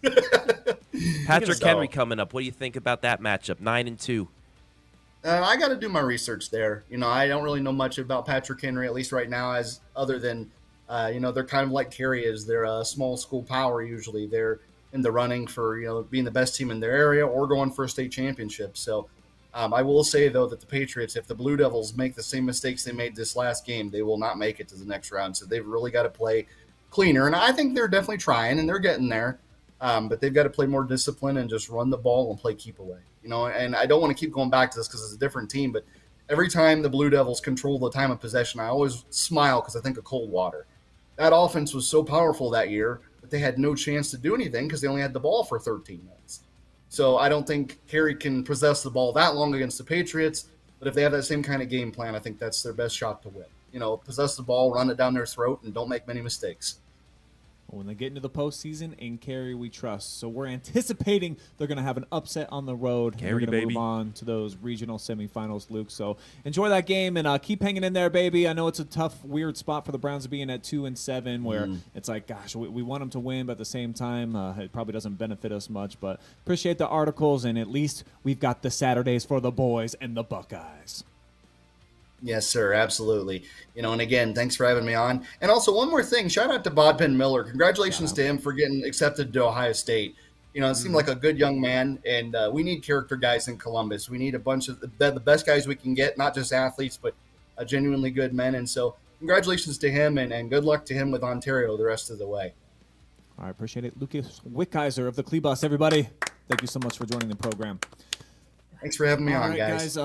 Patrick Henry coming up. What do you think about that matchup? 9-2. I got to do my research there. I don't really know much about Patrick Henry, at least right now, as other than, they're kind of like Cary is. They're a small school power usually. They're in the running for, being the best team in their area or going for a state championship. So I will say, though, that the Patriots, if the Blue Devils make the same mistakes they made this last game, they will not make it to the next round. So they've really got to play cleaner. And I think they're definitely trying, and they're getting there. But they've got to play more discipline and just run the ball and play keep away. And I don't want to keep going back to this because it's a different team, but every time the Blue Devils control the time of possession, I always smile because I think of cold water. That offense was so powerful that year that they had no chance to do anything because they only had the ball for 13 minutes. So I don't think Cary can possess the ball that long against the Patriots, but if they have that same kind of game plan, I think that's their best shot to win. Possess the ball, run it down their throat, and don't make many mistakes. When they get into the postseason, in Cary we trust. So we're anticipating they're going to have an upset on the road. Cary, we're going to move on to those regional semifinals, Luke. So enjoy that game and keep hanging in there, baby. I know it's a tough, weird spot for the Browns to be in at 2-7, where it's like, gosh, we want them to win, but at the same time, it probably doesn't benefit us much. But appreciate the articles, and at least we've got the Saturdays for the boys and the Buckeyes. Yes, sir. Absolutely. And again, thanks for having me on. And also one more thing, shout out to Bodpegn Miller. Congratulations to him for getting accepted to Ohio State. It seemed like a good young man, and we need character guys in Columbus. We need a bunch of the best guys we can get, not just athletes, but genuinely good men. And so congratulations to him, and good luck to him with Ontario the rest of the way. All right, appreciate it. Lucas Wickiser of the Cleebus, everybody. Thank you so much for joining the program. Thanks for having me on, right, guys.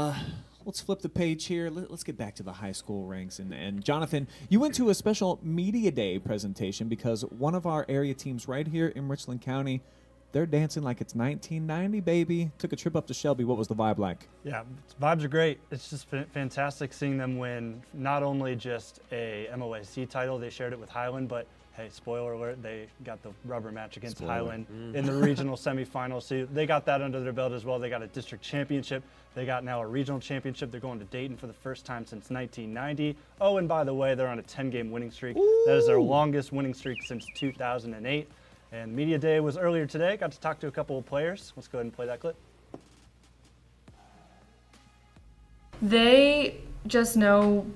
Let's flip the page here. Let's get back to the high school ranks. And Jonathan, you went to a special Media Day presentation because one of our area teams right here in Richland County, they're dancing like it's 1990, baby. Took a trip up to Shelby. What was the vibe like? Yeah, vibes are great. It's just fantastic seeing them win not only just a MOAC title, they shared it with Highland, but hey, spoiler alert, they got the rubber match against Spoiler. Highland in the regional semifinals. So they got that under their belt as well. They got a district championship. They got now a regional championship. They're going to Dayton for the first time since 1990. Oh, and by the way, they're on a 10-game winning streak. Ooh. That is their longest winning streak since 2008. And Media Day was earlier today. Got to talk to a couple of players. Let's go ahead and play that clip. They just know,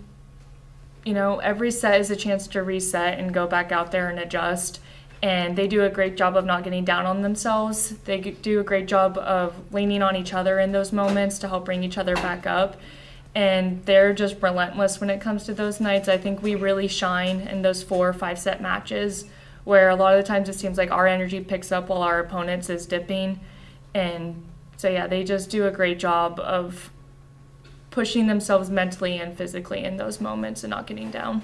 every set is a chance to reset and go back out there and adjust. And they do a great job of not getting down on themselves. They do a great job of leaning on each other in those moments to help bring each other back up. And they're just relentless when it comes to those nights. I think we really shine in those 4 or 5 set matches where a lot of the times it seems like our energy picks up while our opponent's is dipping. And so, yeah, they just do a great job of pushing themselves mentally and physically in those moments and not getting down.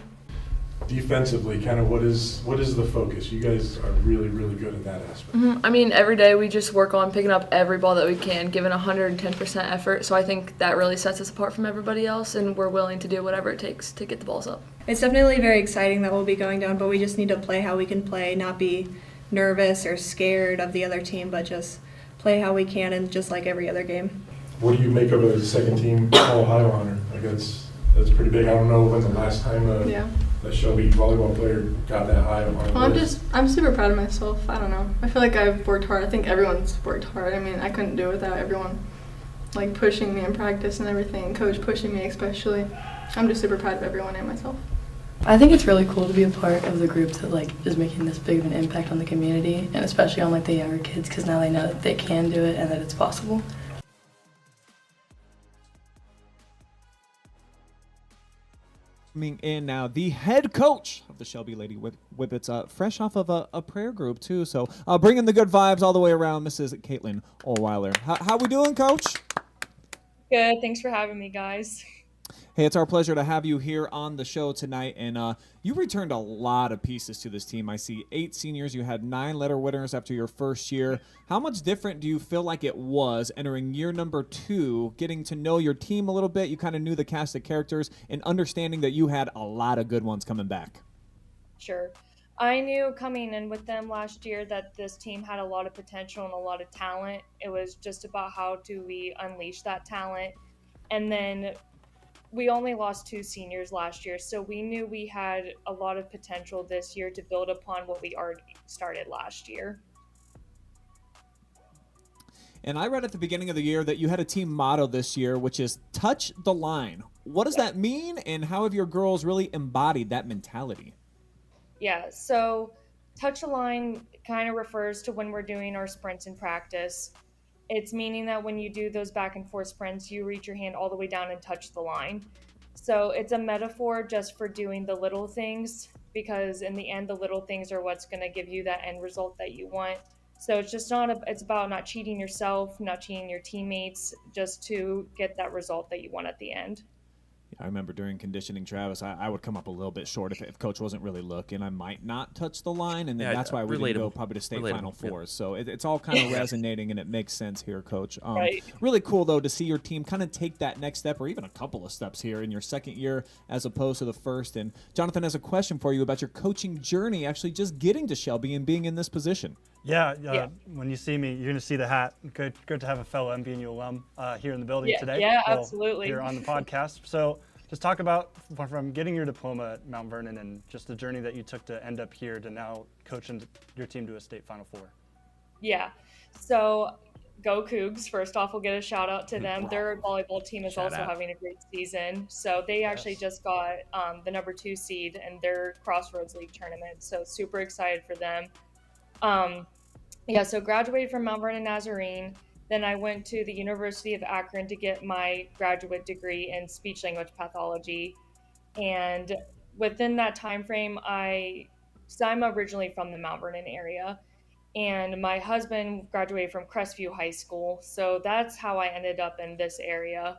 Defensively, kind of what is the focus? You guys are really, really good in that aspect. I mean, every day we just work on picking up every ball that we can, giving 110% effort. So I think that really sets us apart from everybody else, and we're willing to do whatever it takes to get the balls up. It's definitely very exciting that we'll be going down, but we just need to play how we can play, not be nervous or scared of the other team, but just play how we can and just like every other game. What do you make of it as a second team All-Ohio honor? Like that's pretty big. I don't know when the last time a Shelby volleyball player got that high on a Well, list. I'm super proud of myself. I don't know. I feel like I've worked hard. I think everyone's worked hard. I mean, I couldn't do it without everyone like pushing me in practice and everything, and coach pushing me especially. I'm just super proud of everyone and myself. I think it's really cool to be a part of the group that like is making this big of an impact on the community, and especially on like the younger kids, because now they know that they can do it and that it's possible. Coming in now, the head coach of the Shelby Lady Whippets, fresh off of a prayer group too. So bringing the good vibes all the way around, Mrs. Caitlin Olweiler. How we doing, Coach? Good. Thanks for having me, guys. Hey, it's our pleasure to have you here on the show tonight, and you returned a lot of pieces to this team. I see 8 seniors. You had 9 letter winners after your first year. How much different do you feel like it was entering year number 2, getting to know your team a little bit? You kind of knew the cast of characters and understanding that you had a lot of good ones coming back. Sure. I knew coming in with them last year that this team had a lot of potential and a lot of talent. It was just about how do we unleash that talent. And then we only lost 2 seniors last year, so we knew we had a lot of potential this year to build upon what we already started last year. And I read at the beginning of the year that you had a team motto this year, which is touch the line. What does that mean, and how have your girls really embodied that mentality? Yeah, so touch the line kind of refers to when we're doing our sprints in practice. It's meaning that when you do those back and forth sprints, you reach your hand all the way down and touch the line. So it's a metaphor just for doing the little things, because in the end, the little things are what's going to give you that end result that you want. So it's just it's about not cheating yourself, not cheating your teammates, just to get that result that you want at the end. I remember during conditioning, Travis, I would come up a little bit short if Coach wasn't really looking. I might not touch the line, and then that's why we didn't go probably to state Final Fours. So it's all kind of resonating, and it makes sense here, Coach. Right. Really cool, though, to see your team kind of take that next step, or even a couple of steps here in your second year as opposed to the first. And Jonathon has a question for you about your coaching journey, actually just getting to Shelby and being in this position. Yeah. When you see me, you're going to see the hat. Good to have a fellow MVNU alum here in the building today. Yeah, absolutely. Here on the podcast. So just talk about from getting your diploma at Mount Vernon and just the journey that you took to end up here to now coaching your team to a state Final Four. Yeah. So go Cougs. First off, we'll get a shout out to them. Their volleyball team is also having a great season. So they actually just got the number 2 seed in their Crossroads League tournament. So super excited for them. So graduated from Mount Vernon Nazarene. Then I went to the University of Akron to get my graduate degree in speech language pathology. And within that time frame, I'm originally from the Mount Vernon area, and my husband graduated from Crestview High School. So that's how I ended up in this area,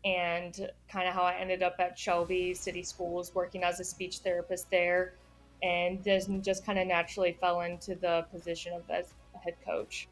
and kind of how I ended up at Shelby City Schools working as a speech therapist there, and just kind of naturally fell into the position of as a head coach.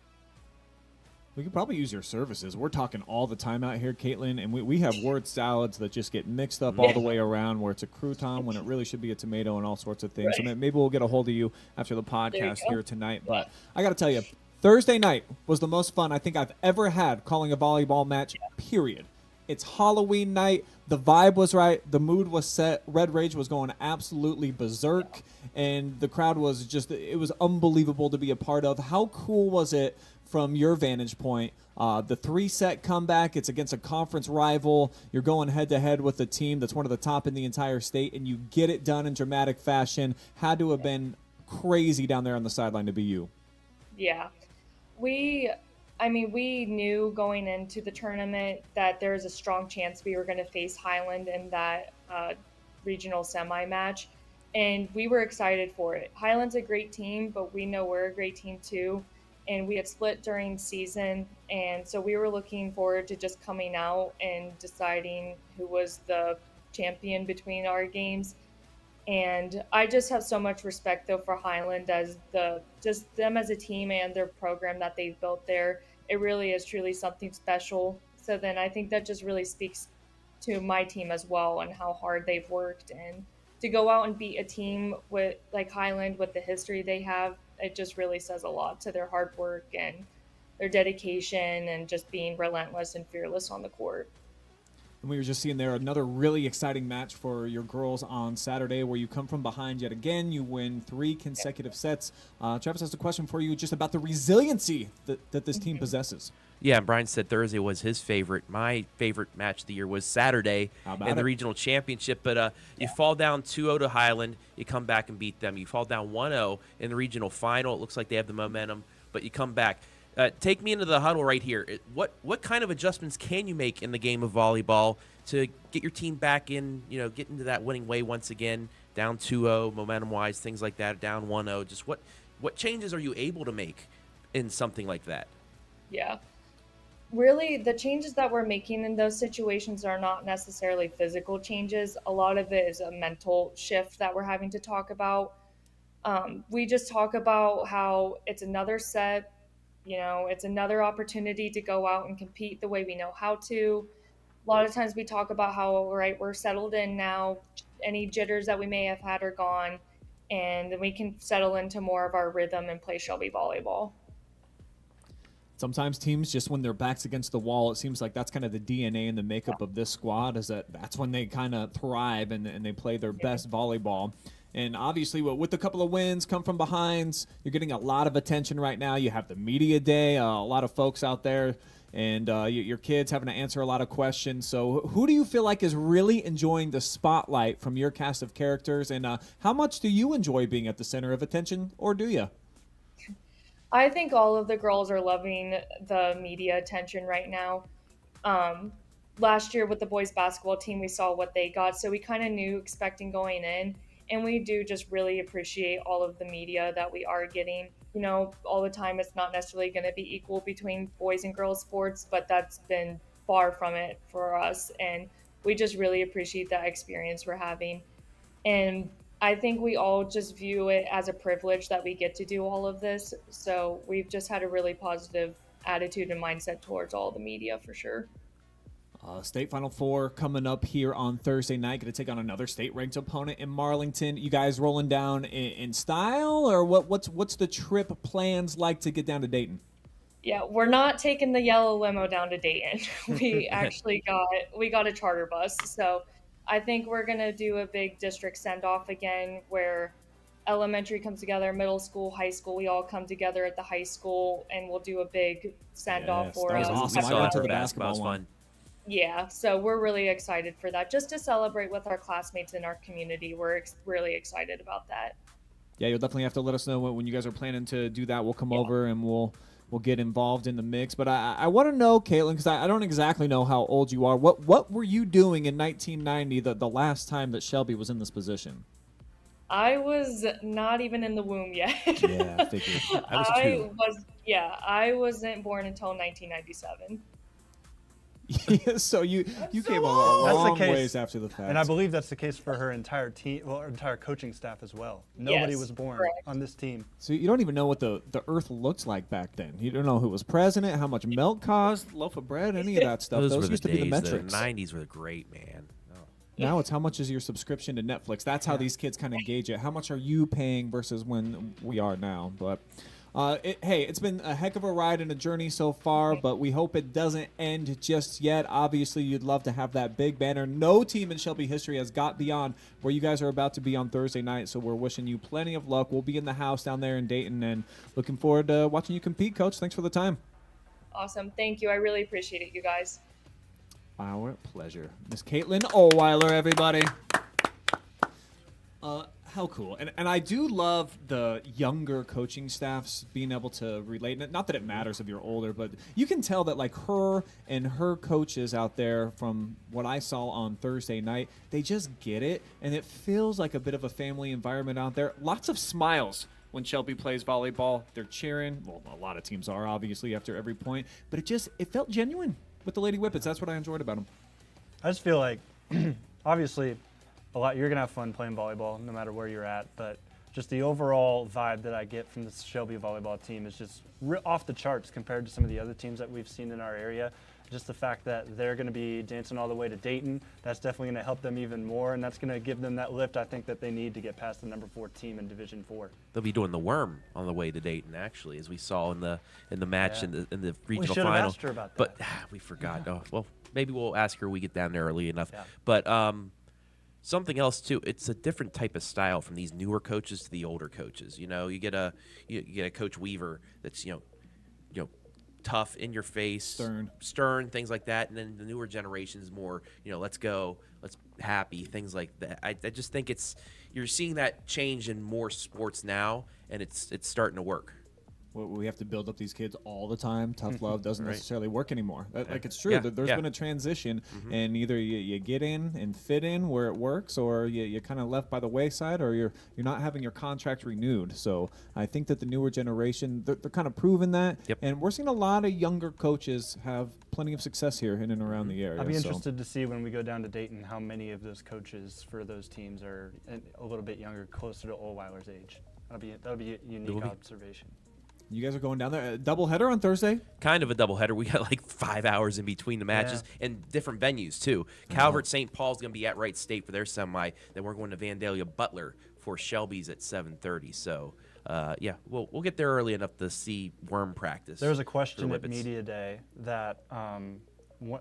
We could probably use your services. We're talking all the time out here, Caitlin, and we have word salads that just get mixed up all the way around, where it's a crouton when it really should be a tomato and all sorts of things. Right. So maybe we'll get a hold of you after the podcast here tonight. But I got to tell you, Thursday night was the most fun I think I've ever had calling a volleyball match, period. It's Halloween night. The vibe was right. The mood was set. Red Rage was going absolutely berserk. And the crowd was just, it was unbelievable to be a part of. How cool was it from your vantage point? The 3-set comeback, it's against a conference rival. You're going head-to-head with a team that's one of the top in the entire state, and you get it done in dramatic fashion. Had to have been crazy down there on the sideline to be you. Yeah. We knew going into the tournament that there was a strong chance we were going to face Highland in that regional semi match, and we were excited for it. Highland's a great team, but we know we're a great team too, and we had split during season, and so we were looking forward to just coming out and deciding who was the champion between our games. And I just have so much respect though for Highland as just them as a team and their program that they've built there. It really is truly something special. So then I think that just really speaks to my team as well and how hard they've worked, and to go out and beat a team with like Highland with the history they have, it just really says a lot to their hard work and their dedication and just being relentless and fearless on the court. And we were just seeing there another really exciting match for your girls on Saturday, where you come from behind yet again. You win 3 consecutive sets. Travis has a question for you just about the resiliency that this team possesses. Yeah, and Brian said Thursday was his favorite. My favorite match of the year was Saturday in the regional championship. But you fall down 2-0 to Highland. You come back and beat them. You fall down 1-0 in the regional final. It looks like they have the momentum, but you come back. Take me into the huddle right here. What kind of adjustments can you make in the game of volleyball to get your team back in, get into that winning way once again, down 2-0, momentum-wise, things like that, down 1-0? Just what changes are you able to make in something like that? Yeah. Really, the changes that we're making in those situations are not necessarily physical changes. A lot of it is a mental shift that we're having to talk about. We just talk about how it's another set. It's another opportunity to go out and compete the way we know how to. A lot of times we talk about how, we're settled in now. Any jitters that we may have had are gone, and then we can settle into more of our rhythm and play Shelby volleyball. Sometimes teams, just when their back's against the wall, it seems like that's kind of the DNA and the makeup of this squad, is that's when they kind of thrive and they play their best volleyball. And obviously, with a couple of wins, come from behinds, you're getting a lot of attention right now. You have the media day, a lot of folks out there, and your kids having to answer a lot of questions. So who do you feel like is really enjoying the spotlight from your cast of characters, and how much do you enjoy being at the center of attention, or do you? I think all of the girls are loving the media attention right now. Last year with the boys basketball team, we saw what they got, so we kind of knew expecting going in. And we do just really appreciate all of the media that we are getting. All the time it's not necessarily going to be equal between boys and girls sports, but that's been far from it for us. And we just really appreciate that experience we're having. And I think we all just view it as a privilege that we get to do all of this. So we've just had a really positive attitude and mindset towards all the media for sure. State Final Four coming up here on Thursday night. Going to take on another state-ranked opponent in Marlington. You guys rolling down in style, or what's the trip plans like to get down to Dayton? Yeah, we're not taking the yellow limo down to Dayton. We actually got a charter bus. So I think we're going to do a big district send-off again, where elementary comes together, middle school, high school. We all come together at the high school, and we'll do a big send-off for us. That was awesome. I went to the basketball one. Yeah, so we're really excited for that, just to celebrate with our classmates in our community. We're really excited about that. Yeah, you'll definitely have to let us know when you guys are planning to do that. We'll come over and we'll get involved in the mix. But I want to know, Caitlin, because I don't exactly know how old you are. What were you doing in 1990, the last time that Shelby was in this position? I was not even in the womb yet. Yeah, I figured. I wasn't born until 1997. So you came a long case. ways after the fact. And I believe that's the case for her entire team, well, her entire coaching staff as well. Nobody was born on this team. So you don't even know what the earth looked like back then. You don't know who was president, how much milk cost, loaf of bread, any of that stuff. Those used to be the metrics. The 90s were great, man. Now it's how much is your subscription to Netflix. That's how these kids kind of gauge it. How much are you paying versus when we are now? But hey, it's been a heck of a ride and a journey so far, but we hope it doesn't end just yet. Obviously, you'd love to have that big banner. No team in Shelby history has got beyond where you guys are about to be on Thursday night, so we're wishing you plenty of luck. We'll be in the house down there in Dayton and looking forward to watching you compete, Coach. Thanks for the time. Awesome. Thank you. I really appreciate it, you guys. Our pleasure. Miss Caitlin Ohlweiler, everybody. How cool. And I do love the younger coaching staffs being able to relate. Not that it matters if you're older, but you can tell that like her and her coaches out there from what I saw on Thursday night, they just get it. And it feels like a bit of a family environment out there. Lots of smiles when Shelby plays volleyball. They're cheering. Well, a lot of teams are, obviously, after every point. But it felt genuine with the Lady Whippets. That's what I enjoyed about them. I just feel like, obviously, you're going to have fun playing volleyball no matter where you're at, but just the overall vibe that I get from the Shelby volleyball team is just off the charts compared to some of the other teams that we've seen in our area. Just the fact that they're going to be dancing all the way to Dayton, that's definitely going to help them even more, and that's going to give them that lift I think that they need to get past the number 4 team in Division 4. They'll be doing the worm on the way to Dayton, actually, as we saw in the match in the regional we final. Asked her about that. But we forgot. Oh, well, maybe we'll ask her when we get down there early enough. Yeah. But something else too. It's a different type of style from these newer coaches to the older coaches. You know, you get a Coach Weaver that's you know tough, in your face, stern, things like that. And then the newer generation is more, let's go, let's happy, things like that. I just think you're seeing that change in more sports now, and it's starting to work. We have to build up these kids all the time. Tough love doesn't Right. necessarily work anymore. Like, it's true. Yeah, There's yeah. been a transition, and either you get in and fit in where it works, or you're kind of left by the wayside, or you're not having your contract renewed. So I think that the newer generation, they're kind of proving that. Yep. And we're seeing a lot of younger coaches have plenty of success here in and around the area. I'll be interested to see when we go down to Dayton how many of those coaches for those teams are a little bit younger, closer to Ohlweiler's age. That'll be a unique observation. You guys are going down there. A doubleheader on Thursday? Kind of a doubleheader. We got like 5 hours in between the matches and different venues, too. Calvert St. Paul's going to be at Wright State for their semi. Then we're going to Vandalia Butler for Shelby's at 7:30. So, we'll get there early enough to see worm practice. There was a question at Media Day that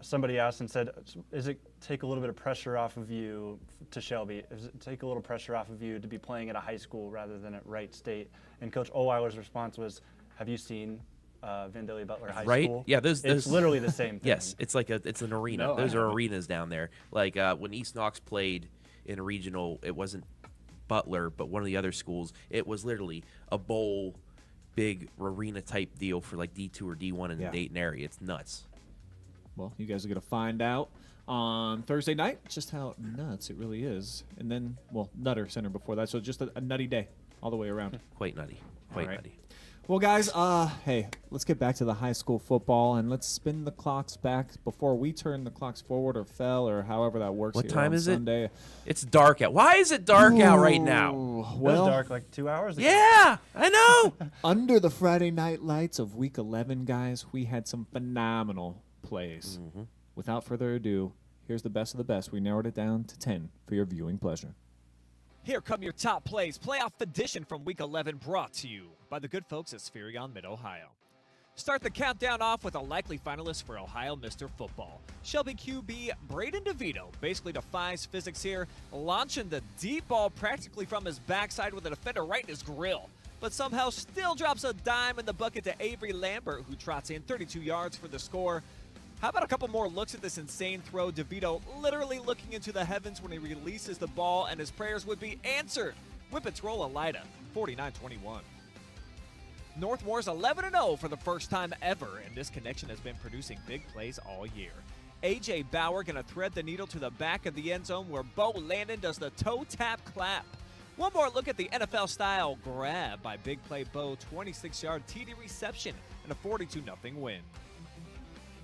somebody asked and said, "Is it take a little bit of pressure off of you to Shelby? Does it take a little pressure off of you to be playing at a high school rather than at Wright State?" And Coach Ohlweiler's response was, "Have you seen Vandalia Butler High right? School? Yeah, it's literally the same thing." Yes, it's an arena. No, those are arenas down there. Like when East Knox played in a regional, it wasn't Butler, but one of the other schools. It was literally a bowl, big arena type deal for like D2 or D1 in the Dayton area. It's nuts. Well, you guys are going to find out on Thursday night just how nuts it really is. And then, Nutter Center before that. So just a nutty day all the way around. Quite nutty. Quite nutty. Well, guys, hey, let's get back to the high school football, and let's spin the clocks back before we turn the clocks forward or fell or however that works. What here time on is Sunday. it? It's dark out. Why is it dark out right now? It Well, was dark like 2 hours ago. Yeah, I know. under the Friday night lights of Week 11, guys, we had some phenomenal plays. Without further ado, here's the best of the best. We narrowed it down to 10 for your viewing pleasure. Here come your top plays, playoff edition from Week 11, brought to you by the good folks at Spherion Mid-Ohio. Start the countdown off with a likely finalist for Ohio Mr. Football. Shelby QB Braden DeVito basically defies physics here, launching the deep ball practically from his backside with a defender right in his grill, but somehow still drops a dime in the bucket to Avery Lambert, who trots in 32 yards for the score. How about a couple more looks at this insane throw? DeVito literally looking into the heavens when he releases the ball, and his prayers would be answered. Whippets roll Elida, 49-21. Northmore's 11-0 for the first time ever, and this connection has been producing big plays all year. A.J. Bauer going to thread the needle to the back of the end zone where Bo Landon does the toe tap clap. One more look at the NFL-style grab by Big Play Bo, 26-yard TD reception, and a 42-0 win.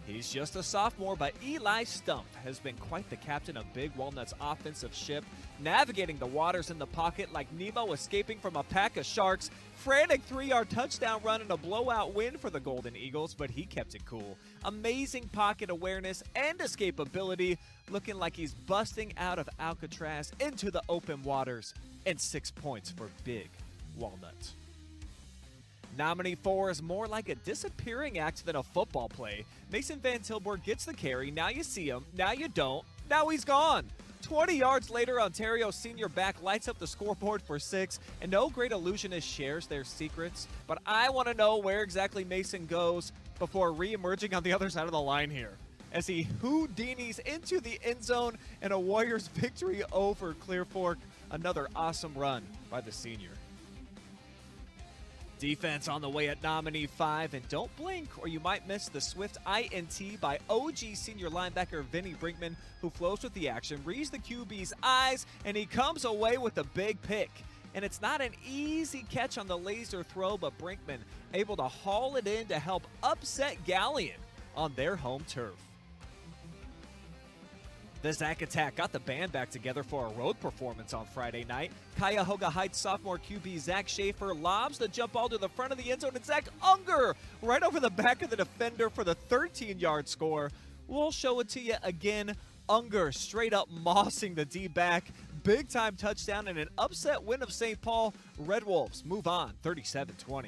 He's just a sophomore, but Eli Stump has been quite the captain of Big Walnut's offensive ship, navigating the waters in the pocket like Nemo escaping from a pack of sharks. Frantic 3-yard touchdown run and a blowout win for the Golden Eagles, but he kept it cool. Amazing pocket awareness and escapability, looking like he's busting out of Alcatraz into the open waters. And 6 points for Big Walnut. Nominee 4 is more like a disappearing act than a football play. Mason Van Tilburg gets the carry, now you see him, now you don't, now he's gone. 20 yards later, Ontario senior back lights up the scoreboard for 6, and no great illusionist shares their secrets, but I want to know where exactly Mason goes before re-emerging on the other side of the line here, as he Houdinis into the end zone and a Warriors victory over Clear Fork. Another awesome run by the senior. Defense on the way at nominee 5, and don't blink or you might miss the swift INT by OG senior linebacker Vinny Brinkman, who flows with the action, reads the QB's eyes, and he comes away with a big pick. And it's not an easy catch on the laser throw, but Brinkman able to haul it in to help upset Galleon on their home turf. The Zach Attack got the band back together for a road performance on Friday night. Cuyahoga Heights sophomore QB Zach Schaefer lobs the jump ball to the front of the end zone, and Zach Unger right over the back of the defender for the 13-yard score. We'll show it to you again. Unger straight up mossing the D-back. Big-time touchdown and an upset win of St. Paul. Red Wolves move on 37-20.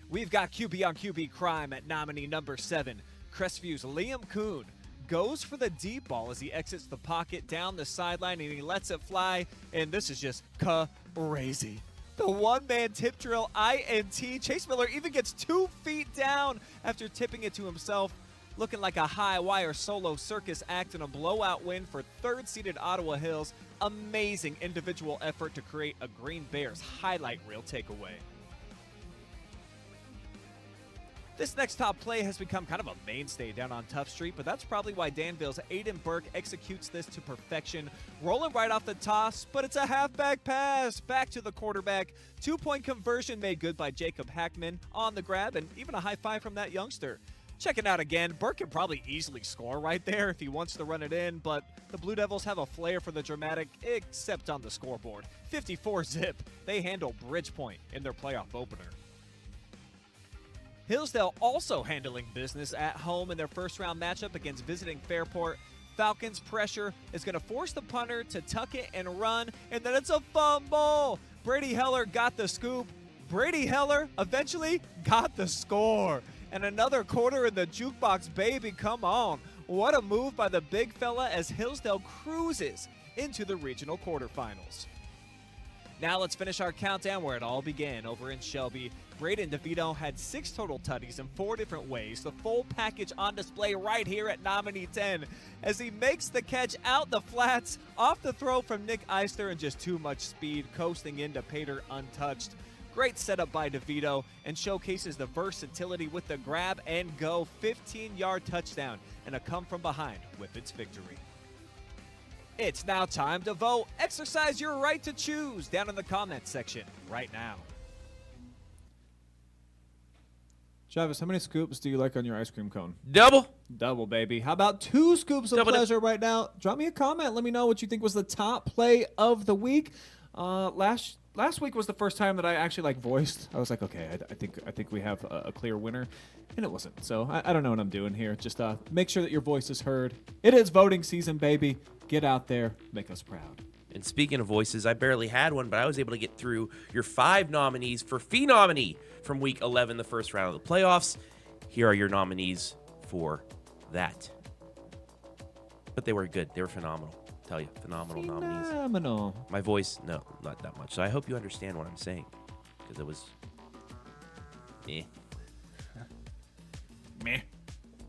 We've got QB on QB crime at nominee number 7. Crestviews Liam Kuhn goes for the deep ball as he exits the pocket down the sideline, and he lets it fly, and this is just crazy. The one-man tip drill INT. Chase Miller even gets 2 feet down after tipping it to himself, looking like a high-wire solo circus act in a blowout win for third-seeded Ottawa Hills. Amazing individual effort to create a Green Bears highlight reel takeaway. This next top play has become kind of a mainstay down on Tough Street, but that's probably why Danville's Aiden Burke executes this to perfection. Rolling right off the toss, but it's a halfback pass back to the quarterback. 2-point conversion made good by Jacob Hackman on the grab, and even a high five from that youngster. Check it out again. Burke can probably easily score right there if he wants to run it in, but the Blue Devils have a flair for the dramatic, except on the scoreboard. 54-zip. They handle Bridgepoint in their playoff opener. Hillsdale also handling business at home in their first-round matchup against visiting Fairport. Falcons' pressure is going to force the punter to tuck it and run, and then it's a fumble. Brady Heller got the scoop. Brady Heller eventually got the score. And another quarter in the jukebox, baby, come on. What a move by the big fella as Hillsdale cruises into the regional quarterfinals. Now let's finish our countdown where it all began over in Shelby. Braden DeVito had 6 total tutties in 4 different ways. The full package on display right here at nominee 10 as he makes the catch out the flats off the throw from Nick Eister and just too much speed coasting into Pater untouched. Great setup by DeVito and showcases the versatility with the grab and go 15-yard touchdown and a come from behind Whippets victory. It's now time to vote. Exercise your right to choose down in the comments section right now. Travis, how many scoops do you like on your ice cream cone? Double. Double, baby. How about 2 scoops of pleasure right now? Drop me a comment. Let me know what you think was the top play of the week. Last week was the first time that I actually voiced. I was like, okay, I think we have a clear winner, and it wasn't. So I don't know what I'm doing here. Just make sure that your voice is heard. It is voting season, baby. Get out there, make us proud. And speaking of voices, I barely had one, but I was able to get through your 5 nominees for Phenominy from Week 11, the first round of the playoffs. Here are your nominees for that. But they were good. They were phenomenal. I'll tell you, phenomenal nominees. Phenomenal. My voice, no, not that much. So I hope you understand what I'm saying, because it was meh. Meh.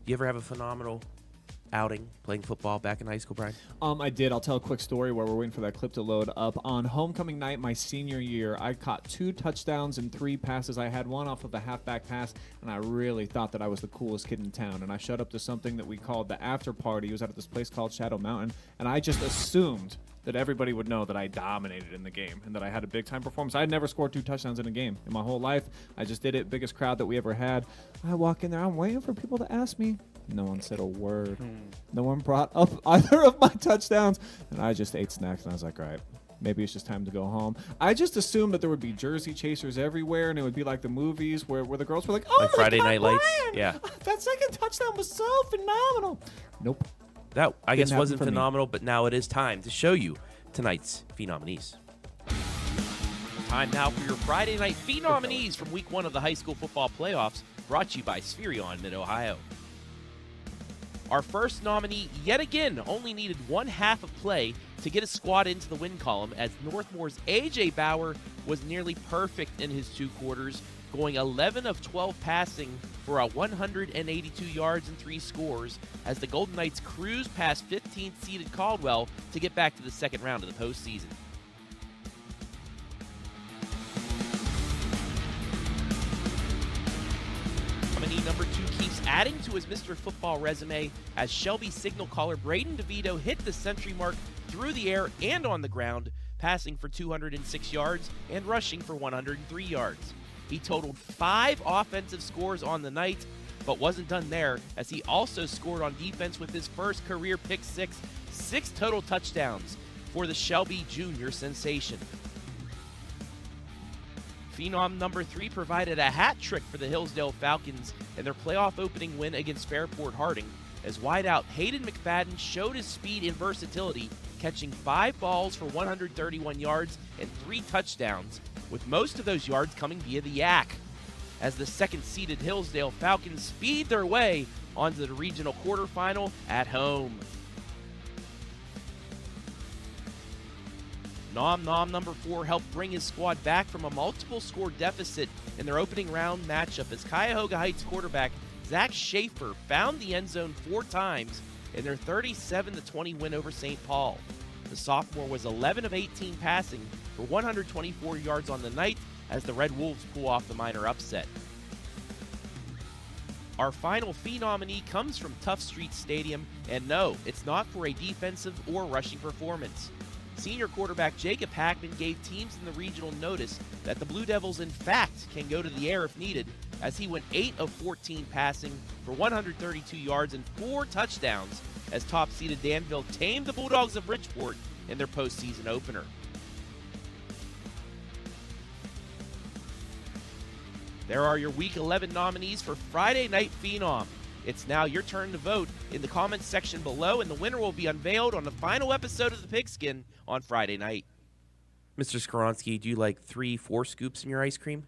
You ever have a phenomenal outing playing football back in high school, Brian? I did. I'll tell a quick story while we're waiting for that clip to load up. On homecoming night, my senior year, I caught 2 touchdowns and 3 passes. I had one off of a halfback pass, and I really thought that I was the coolest kid in town. And I showed up to something that we called the after party. It was at this place called Shadow Mountain, and I just assumed that everybody would know that I dominated in the game and that I had a big-time performance. I had never scored 2 touchdowns in a game in my whole life. I just did it. Biggest crowd that we ever had. I walk in there. I'm waiting for people to ask me. No one said a word. No one brought up either of my touchdowns. And I just ate snacks, and I was like, all right, maybe it's just time to go home. I just assumed that there would be jersey chasers everywhere, and it would be like the movies where the girls were like, oh, Like Friday Night Lights? Brian, Yeah. that second touchdown was so phenomenal. Nope. That, I Didn't guess, happen wasn't for me. phenomenal, but now it is time to show you tonight's Phenominees. Time now for your Friday night Phenominees from Week 1 of the high school football playoffs, brought to you by Spherion Mid-Ohio. Our first nominee, yet again, only needed 1/2 of play to get a squad into the win column, as Northmore's A.J. Bauer was nearly perfect in his 2 quarters, going 11 of 12 passing for a 182 yards and 3 scores, as the Golden Knights cruised past 15th-seeded Caldwell to get back to the second round of the postseason. Nominee number 2 keeps adding to his Mr. Football resume, as Shelby signal caller Braden DeVito hit the century mark through the air and on the ground, passing for 206 yards and rushing for 103 yards. He totaled 5 offensive scores on the night, but wasn't done there, as he also scored on defense with his first career pick 6 total touchdowns for the Shelby Junior sensation. Phenom number 3 provided a hat trick for the Hillsdale Falcons in their playoff opening win against Fairport Harding, as wideout Hayden McFadden showed his speed and versatility, catching 5 balls for 131 yards and 3 touchdowns, with most of those yards coming via the yak, as the second-seeded Hillsdale Falcons speed their way onto the regional quarterfinal at home. Nom Nom number 4 helped bring his squad back from a multiple-score deficit in their opening round matchup, as Cuyahoga Heights quarterback Zach Schaefer found the end zone 4 times in their 37-20 win over St. Paul. The sophomore was 11 of 18 passing for 124 yards on the night, as the Red Wolves pull off the minor upset. Our final Phe nominee comes from Tough Street Stadium, and no, it's not for a defensive or rushing performance. Senior quarterback Jacob Hackman gave teams in the regional notice that the Blue Devils in fact can go to the air if needed, as he went 8 of 14 passing for 132 yards and 4 touchdowns, as top-seeded Danville tamed the Bulldogs of Bridgeport in their postseason opener. There are your Week 11 nominees for Friday Night Phenom. It's now your turn to vote in the comments section below, and the winner will be unveiled on the final episode of The Pigskin on Friday night. Mr. Skoronsky, do you like 3-4 scoops in your ice cream?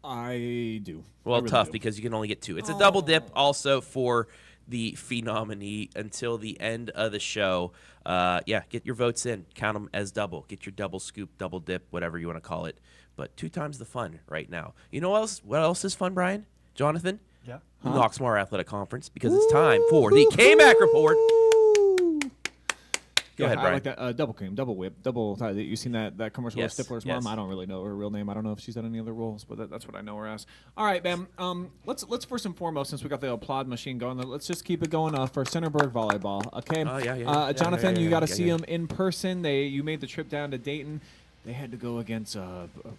I do. Well, I really tough, do. because you can only get 2. It's a double dip also for the Phe nominee until the end of the show. Get your votes in. Count them as double. Get your double scoop, double dip, whatever you want to call it. But 2 times the fun right now. You know what else is fun, Brian? Jonathan? Yeah. Who knocks more athletic conference? Because it's time for the K-Mac Report. Go ahead, Brian. I like that double cream, double whip, double. You seen that commercial Yes, with Stifler's yes. mom? I don't really know her real name. I don't know if she's done any other roles, but that's what I know her as. All right, man. Let's first and foremost, since we got the applaud machine going, let's just keep it going for Centerburg volleyball. Okay. Oh, yeah. Jonathan, Yeah, you got to yeah, see yeah. them in person. You made the trip down to Dayton. They had to go against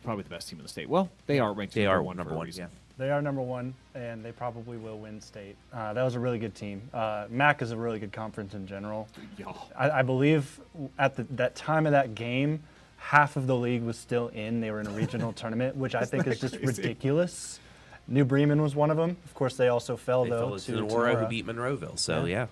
probably the best team in the state. Well, they are ranked. They are number number one. one, yeah. They are number 1, and they probably will win state. That was a really good team. MAC is a really good conference in general. Yeah. I believe at that time of that game, half of the league was still in. They were in a regional tournament, which I think is just ridiculous. New Bremen was one of them. Of course, they also fell, They though, fell to to Aurora, who beat Monroeville. So, yeah.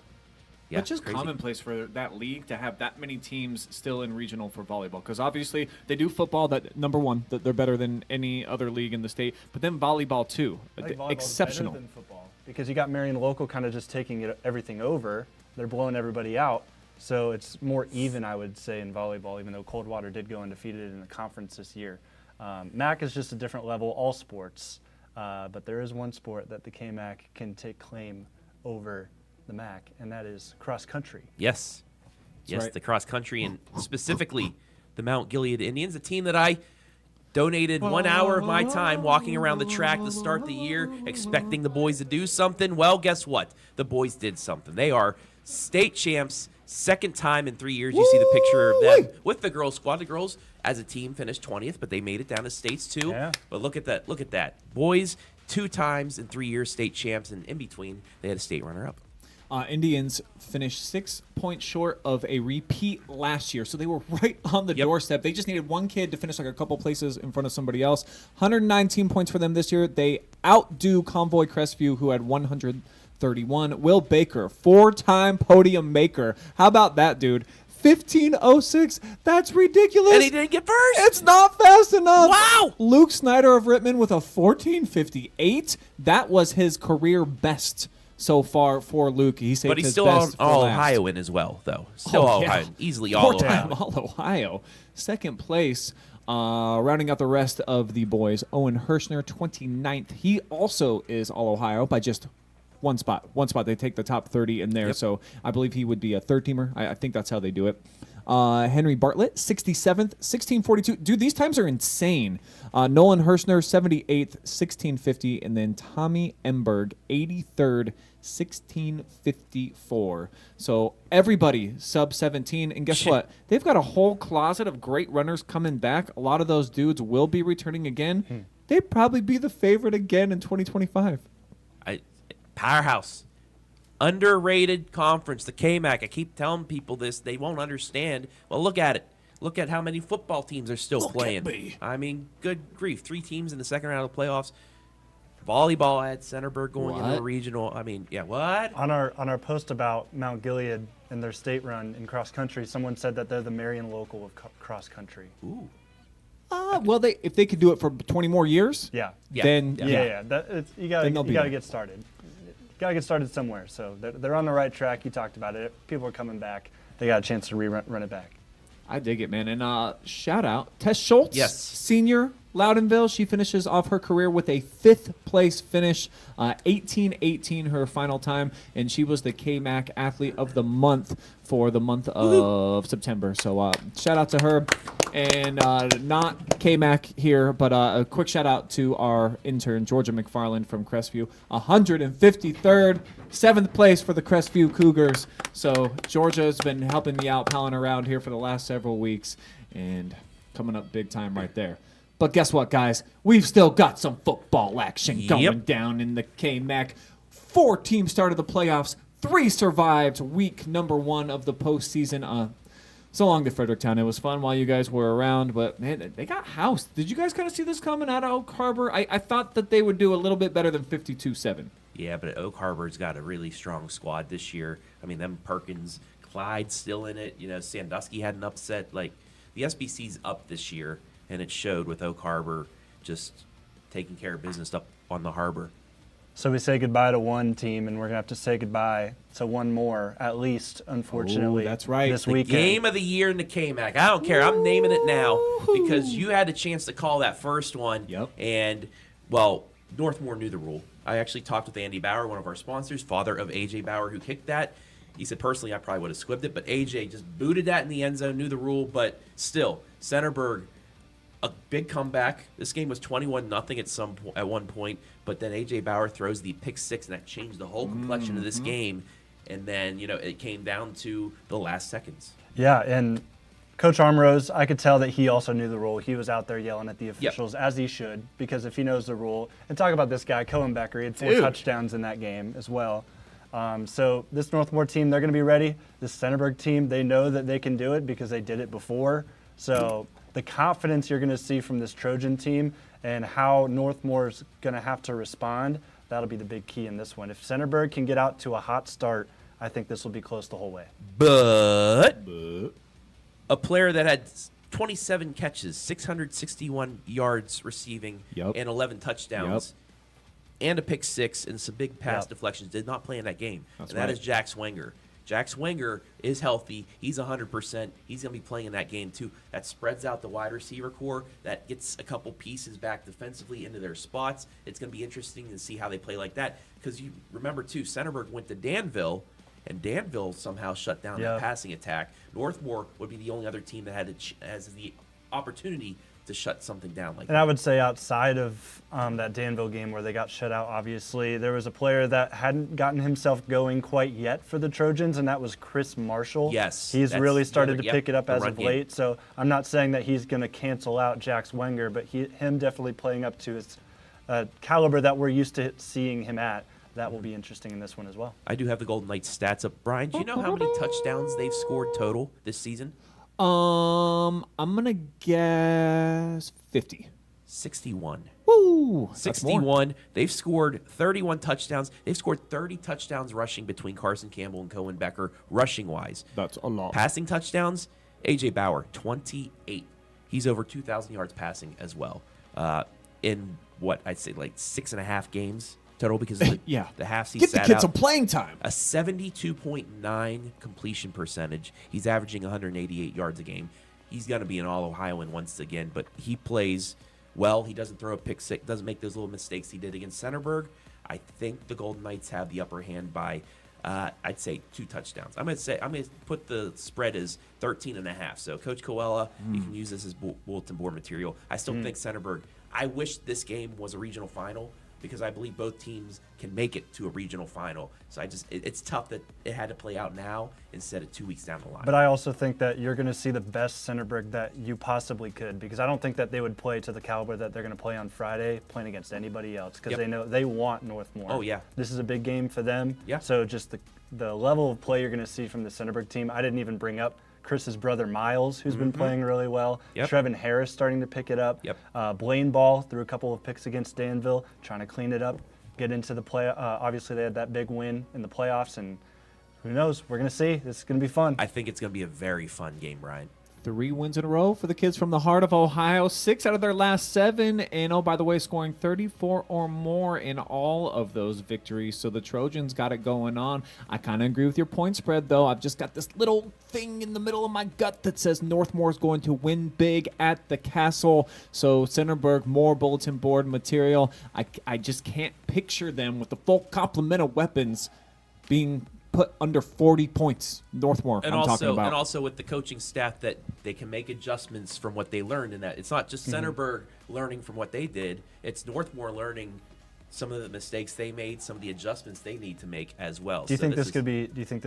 Yeah, It's just crazy. commonplace for that league to have that many teams still in regional for volleyball, because obviously they do football. That number one, that they're better than any other league in the state. But then volleyball too, I think volleyball's exceptional. better than football, because you got Marion Local kind of just taking everything over. They're blowing everybody out, so it's more even, I would say, in volleyball. Even though Coldwater did go undefeated in the conference this year, MAC is just a different level. All sports, but there is one sport that the KMAC can take claim over the MAC, and that is cross country. Yes. Yes, right. the cross country, and specifically the Mount Gilead Indians, a team that I donated 1 hour of my time walking around the track to start the year, expecting the boys to do something. Well, guess what? The boys did something. They are state champs, second time in 3 years. You see the picture of them with the girls squad. The girls, as a team, finished 20th, but they made it down to states too. Yeah. But look at that. Look at that. Boys, 2 times in 3 years, state champs, and in between, they had a state runner-up. Indians finished 6 points short of a repeat last year, so they were right on the doorstep. They just needed one kid to finish like a couple places in front of somebody else. 119 points for them this year. They outdo Convoy Crestview, who had 131. Will Baker, 4-time podium maker. How about that, dude? 15:06. That's ridiculous. And he didn't get first. It's not fast enough. Wow. Luke Snyder of Rittman with a 14:58. That was his career best so far for Luke. He saved But he's his still best all for last. Ohioan as well, though. Still all Ohioan. Easily all Four-time Ohioan. All-Ohio. Second place, rounding out the rest of the boys, Owen Hirschner, 29th. He also is All-Ohio by just one spot. They take the top 30 in there, so I believe he would be a third-teamer. I think that's how they do it. Henry Bartlett, 67th, 1642. Dude, these times are insane. Nolan Hirschner, 78th, 1650. And then Tommy Emberg, 83rd, 1654. So everybody sub 17. And guess what? They've got a whole closet of great runners coming back. A lot of those dudes will be returning again. They'd probably be the favorite again in 2025. Powerhouse. Underrated conference, the KMAC. I keep telling people this. They won't understand. Well, look at it. Look at how many football teams are still playing. I mean, good grief. 3 teams in the second round of the playoffs. Volleyball had Centerburg going into a regional. I mean, what? On our post about Mount Gilead and their state run in cross country, someone said that they're the Marion local of cross country. Ooh. Well, if they could do it for 20 more years, then you gotta get started. Got to get started somewhere. So they're on the right track. You talked about it. People are coming back. They got a chance to run it back. I dig it, man. And shout out Tess Schultz, senior, Loudonville. She finishes off her career with a 5th place finish, 18-18 her final time, and she was the KMAC Athlete of the Month for the month of September. So shout out to her. And not KMAC here, but a quick shout out to our intern, Georgia McFarland from Crestview. 153rd, 7th place for the Crestview Cougars. So Georgia's been helping me out, palling around here for the last several weeks, and coming up big time right there. But guess what, guys? We've still got some football action going down in the KMAC. 4 teams started the playoffs. 3 survived week number 1 of the postseason. So long to Fredericktown. It was fun while you guys were around, but man, they got housed. Did you guys kind of see this coming out of Oak Harbor? I thought that they would do a little bit better than 52-7. Yeah, but Oak Harbor's got a really strong squad this year. I mean, them Perkins, Clyde's still in it. You know, Sandusky had an upset. Like, the SBC's up this year, and it showed with Oak Harbor just taking care of business up on the harbor. So we say goodbye to one team, and we're going to have to say goodbye to one more, at least, unfortunately. That's right. This the weekend. Game of the year in the KMAC. I don't care. I'm naming it now because you had a chance to call that first one. Yep. And, well, Northmore knew the rule. I actually talked with Andy Bauer, one of our sponsors, father of AJ Bauer, who kicked that. He said, personally, I probably would have squibbed it, but AJ just booted that in the end zone, knew the rule. But still, Centerburg, a big comeback. This game was 21-0 at one point, but then A.J. Bauer throws the pick 6, and that changed the whole complexion of this game. And then, it came down to the last seconds. Yeah, and Coach Armrose, I could tell that he also knew the rule. He was out there yelling at the officials, as he should, because if he knows the rule. And talk about this guy, Cohen Becker. He had 4 touchdowns in that game as well. So this Northmore team, they're going to be ready. This Centerburg team, they know that they can do it because they did it before. So the confidence you're going to see from this Trojan team and how Northmore's going to have to respond, that'll be the big key in this one. If Centerburg can get out to a hot start, I think this will be close the whole way. But a player that had 27 catches, 661 yards receiving, and 11 touchdowns, and a pick 6 and some big pass deflections did not play in that game. That is Jack Swenger. Jack Swenger is healthy. He's 100%. He's going to be playing in that game, too. That spreads out the wide receiver core. That gets a couple pieces back defensively into their spots. It's going to be interesting to see how they play like that. Because you remember, too, Centerburg went to Danville and Danville somehow shut down that passing attack. Northmore would be the only other team that has the opportunity to shut something down like that. And I would say outside of that Danville game where they got shut out, obviously, there was a player that hadn't gotten himself going quite yet for the Trojans, and that was Chris Marshall. Yes. He's really started to pick it up as of game. late. So I'm not saying that he's going to cancel out Jax Wenger, but him definitely playing up to his caliber that we're used to seeing him at. That will be interesting in this one as well. I do have the Golden Knights stats up. Brian, do you know how many touchdowns they've scored total this season? I'm gonna guess 50. 61. Woo! 61. They've scored 31 touchdowns. They've scored 30 touchdowns rushing between Carson Campbell and Cohen Becker, rushing-wise. That's a lot. Passing touchdowns, A.J. Bauer, 28. He's over 2,000 yards passing as well. In what I'd say like 6.5 games total because of the halves he Get the sat kid out. some playing time. A 72.9 completion percentage. He's averaging 188 yards a game. He's going to be an All-Ohioan once again, but he plays well. He doesn't throw a pick six, doesn't make those little mistakes he did against Centerburg. I think the Golden Knights have the upper hand by, I'd say, 2 touchdowns. I'm going to put the spread as 13.5. So, Coach Coella, you can use this as bulletin board material. I still think Centerburg. I wish this game was a regional final, because I believe both teams can make it to a regional final. So it's tough that it had to play out now instead of 2 weeks down the line. But I also think that you're going to see the best Centerburg that you possibly could, because I don't think that they would play to the caliber that they're going to play on Friday, playing against anybody else, because they know they want Northmore. Oh, yeah. This is a big game for them. Yeah. So just the level of play you're going to see from the Centerburg team, I didn't even bring up Chris's brother Miles, who's been playing really well. Trevin Harris starting to pick it up. Blaine Ball threw a couple of picks against Danville, trying to clean it up, get into the play. Obviously, they had that big win in the playoffs, and who knows? We're going to see. This is going to be fun. I think it's going to be a very fun game, Brian. 3 wins in a row for the kids from the heart of Ohio. 6 out of their last 7. And, oh, by the way, scoring 34 or more in all of those victories. So the Trojans got it going on. I kind of agree with your point spread, though. I've just got this little thing in the middle of my gut that says Northmore's going to win big at the Castle. So Centerburg, more bulletin board material. I just can't picture them with the full complement of weapons being put under 40 points. Northmore, and I'm talking about. And also with the coaching staff that they can make adjustments from what they learned in that. It's not just Centerburg learning from what they did. It's Northmore learning some of the mistakes they made, some of the adjustments they need to make as well. Do you think this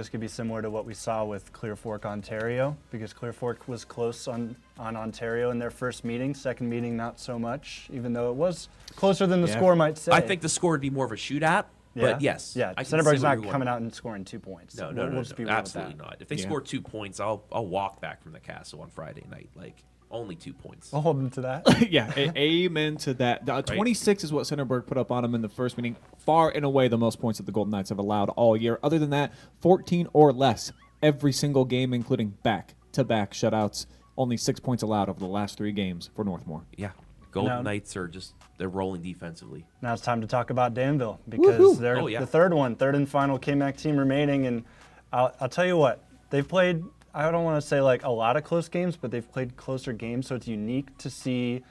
could be similar to what we saw with Clear Fork, Ontario? Because Clear Fork was close on Ontario in their first meeting. Second meeting, not so much, even though it was closer than the score might say. I think the score would be more of a shootout. But yes, Centerburg's not coming out and scoring 2 points. No, absolutely not. If they score 2 points, I'll walk back from the Castle on Friday night. Like only 2 points. I'll hold them to that. Amen to that. 26 is what Centerburg put up on them in the first meeting. Far and away the most points that the Golden Knights have allowed all year. Other than that, 14 or less every single game, including back-to-back shutouts. Only 6 points allowed over the last 3 games for Northmore. Yeah. Golden Knights are they're rolling defensively. Now it's time to talk about Danville, because they're the third and final KMAC team remaining. And I'll tell you what, they've played, I don't want to say like a lot of close games, but they've played closer games. So it's unique to see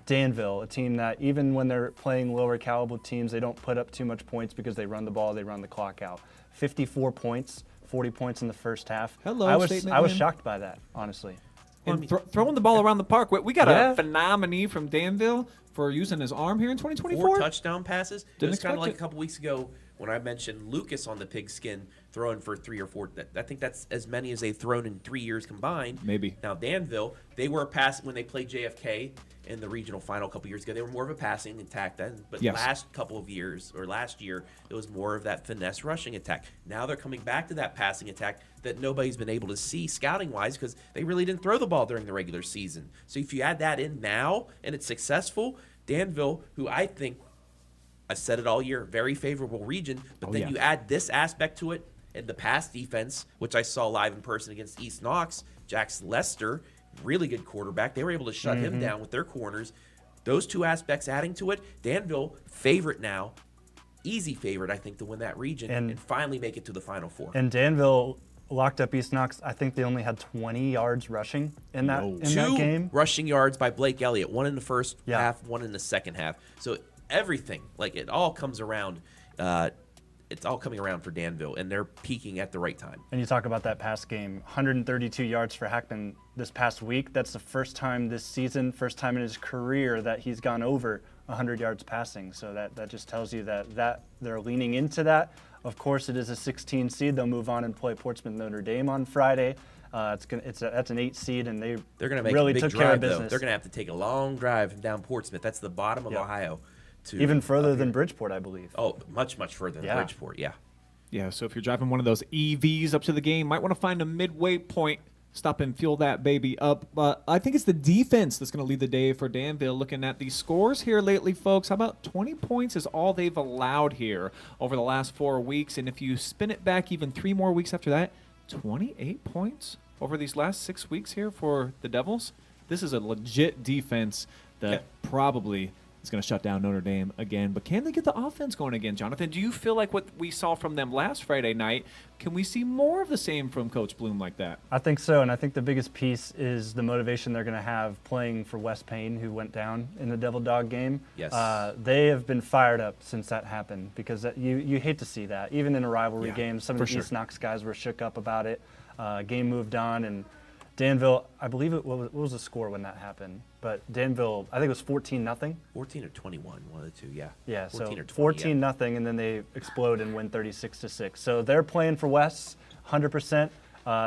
Danville, a team that even when they're playing lower caliber teams, they don't put up too much points because they run the ball, they run the clock out. 54 points, 40 points in the first half. I was shocked by that, honestly. And throwing the ball around the park. We got a phenomenon from Danville for using his arm here in 2024. 4 touchdown passes. It was kind of like a couple weeks ago when I mentioned Lucas on the pigskin throwing for 3 or 4. I think that's as many as they've thrown in 3 years combined. Maybe. Now, Danville, they were a pass when they played JFK in the regional final a couple years ago. They were more of a passing attack then. But last year, it was more of that finesse rushing attack. Now they're coming back to that passing attack that nobody's been able to see scouting-wise because they really didn't throw the ball during the regular season. So if you add that in now and it's successful, Danville, who I think, I've said it all year, very favorable region, but you add this aspect to it and the pass defense, which I saw live in person against East Knox, Jax Lester, really good quarterback. They were able to shut him down with their corners. Those 2 aspects adding to it, Danville, favorite now, easy favorite, I think, to win that region and finally make it to the Final 4. And Danville locked up East Knox. I think they only had 20 yards rushing in that game. 2 rushing yards by Blake Elliott, 1 in the first half, 1 in the second half. So everything, like it all comes around it's all coming around for Danville, and they're peaking at the right time. And you talk about that past game, 132 yards for Hackman this past week. That's the first time this season, first time in his career that he's gone over 100 yards passing. So that just tells you that they're leaning into that. Of course, it is a 16 seed. They'll move on and play Portsmouth Notre Dame on Friday. That's an 8 seed, and they're going to make really a big took drive, care of though. business. They're going to have to take a long drive down Portsmouth. That's the bottom of Ohio. Even further than Bridgeport, I believe. Oh, much, much further than Bridgeport, yeah. Yeah, so if you're driving one of those EVs up to the game, might want to find a midway point, stop and fuel that baby up. But I think it's the defense that's going to lead the day for Danville. Looking at the scores here lately, folks, how about 20 points is all they've allowed here over the last 4 weeks. And if you spin it back even 3 more weeks after that, 28 points over these last 6 weeks here for the Devils. This is a legit defense that probably is going to shut down Notre Dame again. But can they get the offense going again, Jonathan? Do you feel like what we saw from them last Friday night, can we see more of the same from Coach Bloom like that? I think so, and I think the biggest piece is the motivation they're going to have playing for West Payne, who went down in the Devil Dog game. Yes. They have been fired up since that happened, because you hate to see that. Even in a rivalry game, some of the East Knox guys were shook up about it. Game moved on, and Danville, I believe what was the score when that happened? But Danville, I think it was 14-0. 14 or 21, one of the two, yeah. Yeah, 14 so or 20, 14-0, and then they explode and win 36-6. So they're playing for West 100%.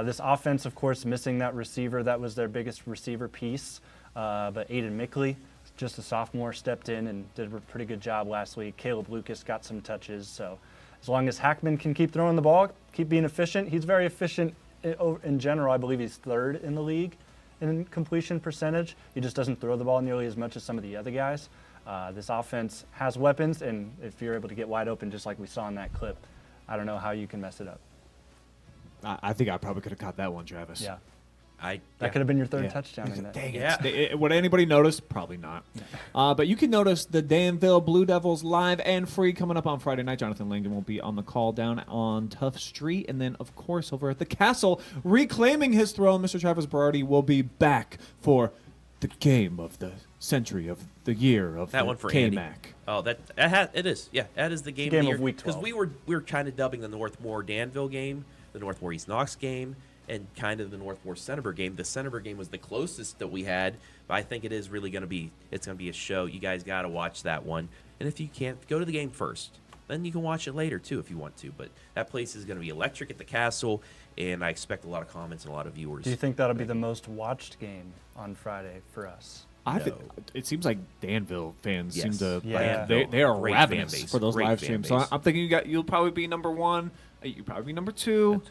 This offense, of course, missing that receiver. That was their biggest receiver piece. But Aiden Mickley, just a sophomore, stepped in and did a pretty good job last week. Caleb Lucas got some touches. So as long as Hackman can keep throwing the ball, keep being efficient. He's very efficient in general. I believe he's 3rd in the league in completion percentage. He just doesn't throw the ball nearly as much as some of the other guys. This offense has weapons, and if you're able to get wide open just like we saw in that clip, I don't know how you can mess it up. I think I probably could have caught that one, Travis. Yeah. That could have been your 3rd touchdown in that. Dang it. Would anybody notice? Probably not. But you can notice the Danville Blue Devils live and free coming up on Friday night. Jonathon Langdon will be on the call down on Tough Street. And then, of course, over at the Castle, reclaiming his throne, Mr. Travis Berardi will be back for the game of the century, of the year, of that the one for K-Mac. Andy. it is. Yeah, that is the game of the year. Week 12. Because we were kind of dubbing the Northmore Danville game, the Northmore East Knox game, and kind of the Northmore Centerburg game. The Centerburg game was the closest that we had, but I think it is really going to be a show. You guys got to watch that one. And if you can't, go to the game first. Then you can watch it later, too, if you want to. But that place is going to be electric at the Castle, and I expect a lot of comments and a lot of viewers. Do you think that'll be the most watched game on Friday for us? I think it seems like Danville fans seem to they are Great ravenous fan base. for those Great live fan streams. So base. I'm thinking you'll probably be number 1. You'll probably be number 2.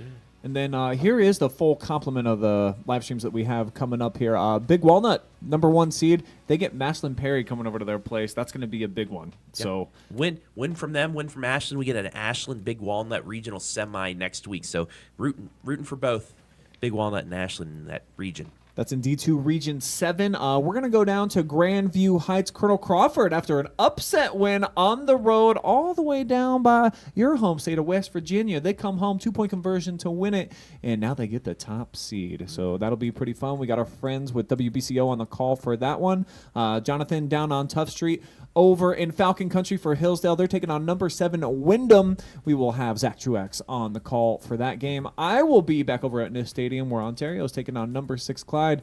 And then here is the full complement of the live streams that we have coming up here. Big Walnut, number 1 seed. They get Maslin Perry coming over to their place. That's going to be a big one. Yep. So win from them, win from Ashland. We get an Ashland Big Walnut regional semi next week. So rooting for both Big Walnut and Ashland in that region. That's in D2 Region 7. We're going to go down to Grandview Heights. Colonel Crawford, after an upset win on the road all the way down by your home state of West Virginia. They come home, 2-point conversion to win it, and now they get the top seed. So that'll be pretty fun. We got our friends with WBCO on the call for that one. Jonathan down on Tough Street. Over in Falcon Country for Hillsdale, they're taking on number 7 Wyndham. We will have Zach Truex on the call for that game. I will be back over at NIST Stadium where Ontario is taking on number 6 Clyde.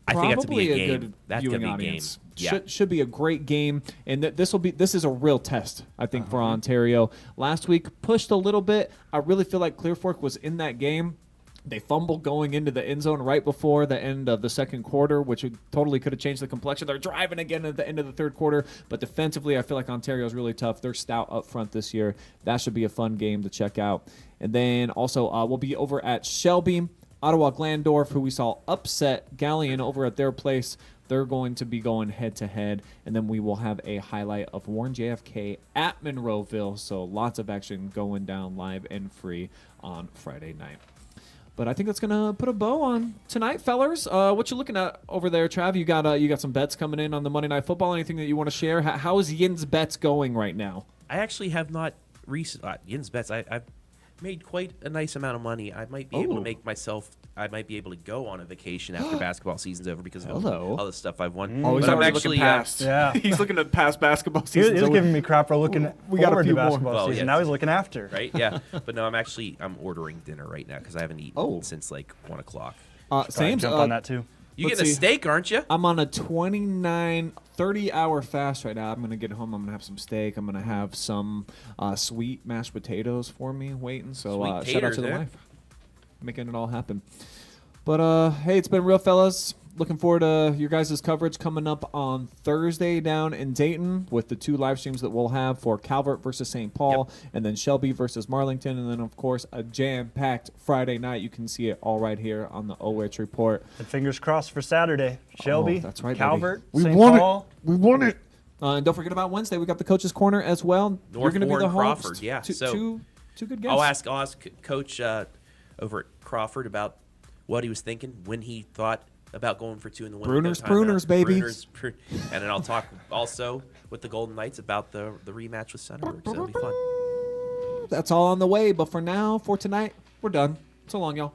I think that's Probably a a game. good That's viewing gonna be a audience. game. Yeah. Should be a great game, and this is a real test, I think, for Ontario. Last week pushed a little bit. I really feel like Clear Fork was in that game. They fumbled going into the end zone right before the end of the second quarter, which totally could have changed the complexion. They're driving again at the end of the third quarter, but defensively, I feel like Ontario is really tough. They're stout up front this year. That should be a fun game to check out. And then also we'll be over at Shelby. Ottawa Glandorf, who we saw upset Galleon over at their place. They're going to be going head-to-head, and then we will have a highlight of Warren JFK at Monroeville, so lots of action going down live and free on Friday night. But I think that's gonna put a bow on tonight, fellers. What you looking at over there, Trav? You got some bets coming in on the Monday Night Football. Anything that you want to share? How is Yin's bets going right now? I actually have not Yin's bets. I've made quite a nice amount of money. I might be able to make myself I might be able to go on a vacation after basketball season's over because of Hello. all the stuff I've won. Oh, he's But I'm already actually looking past. Yeah. He's looking at past basketball He season. was giving me crap for looking we got a forward few to more. basketball Well, season. yeah. Now he's looking after. right? Yeah. But no, I'm ordering dinner right now because I haven't eaten since like 1 o'clock. Same. Jump on that too. You Let's getting a see. steak, aren't you? I'm on a 30-hour fast right now. I'm going to get home. I'm going to have some steak. I'm going to have some sweet mashed potatoes for me waiting. So Sweet shout out taters, to the eh? wife. Making it all happen. But, hey, it's been real, fellas. Looking forward to your guys' coverage coming up on Thursday down in Dayton with the 2 live streams that we'll have for Calvert versus St. Paul and then Shelby versus Marlington. And then, of course, a jam-packed Friday night. You can see it all right here on the OH.Report. And fingers crossed for Saturday. Shelby, that's right, Calvert, baby. St. We won Paul. it. We won it. And don't forget about Wednesday. We got the Coach's Corner as well. You're going to be the host. Crawford, yeah. Two good guests. I'll ask Coach over at Crawford about what he was thinking when he thought about going for 2 in the winter. Pruners, baby. And then I'll talk also with the Golden Knights about the rematch with Sunderland. So it'll be fun. That's all on the way. But for now, for tonight, we're done. So long, y'all.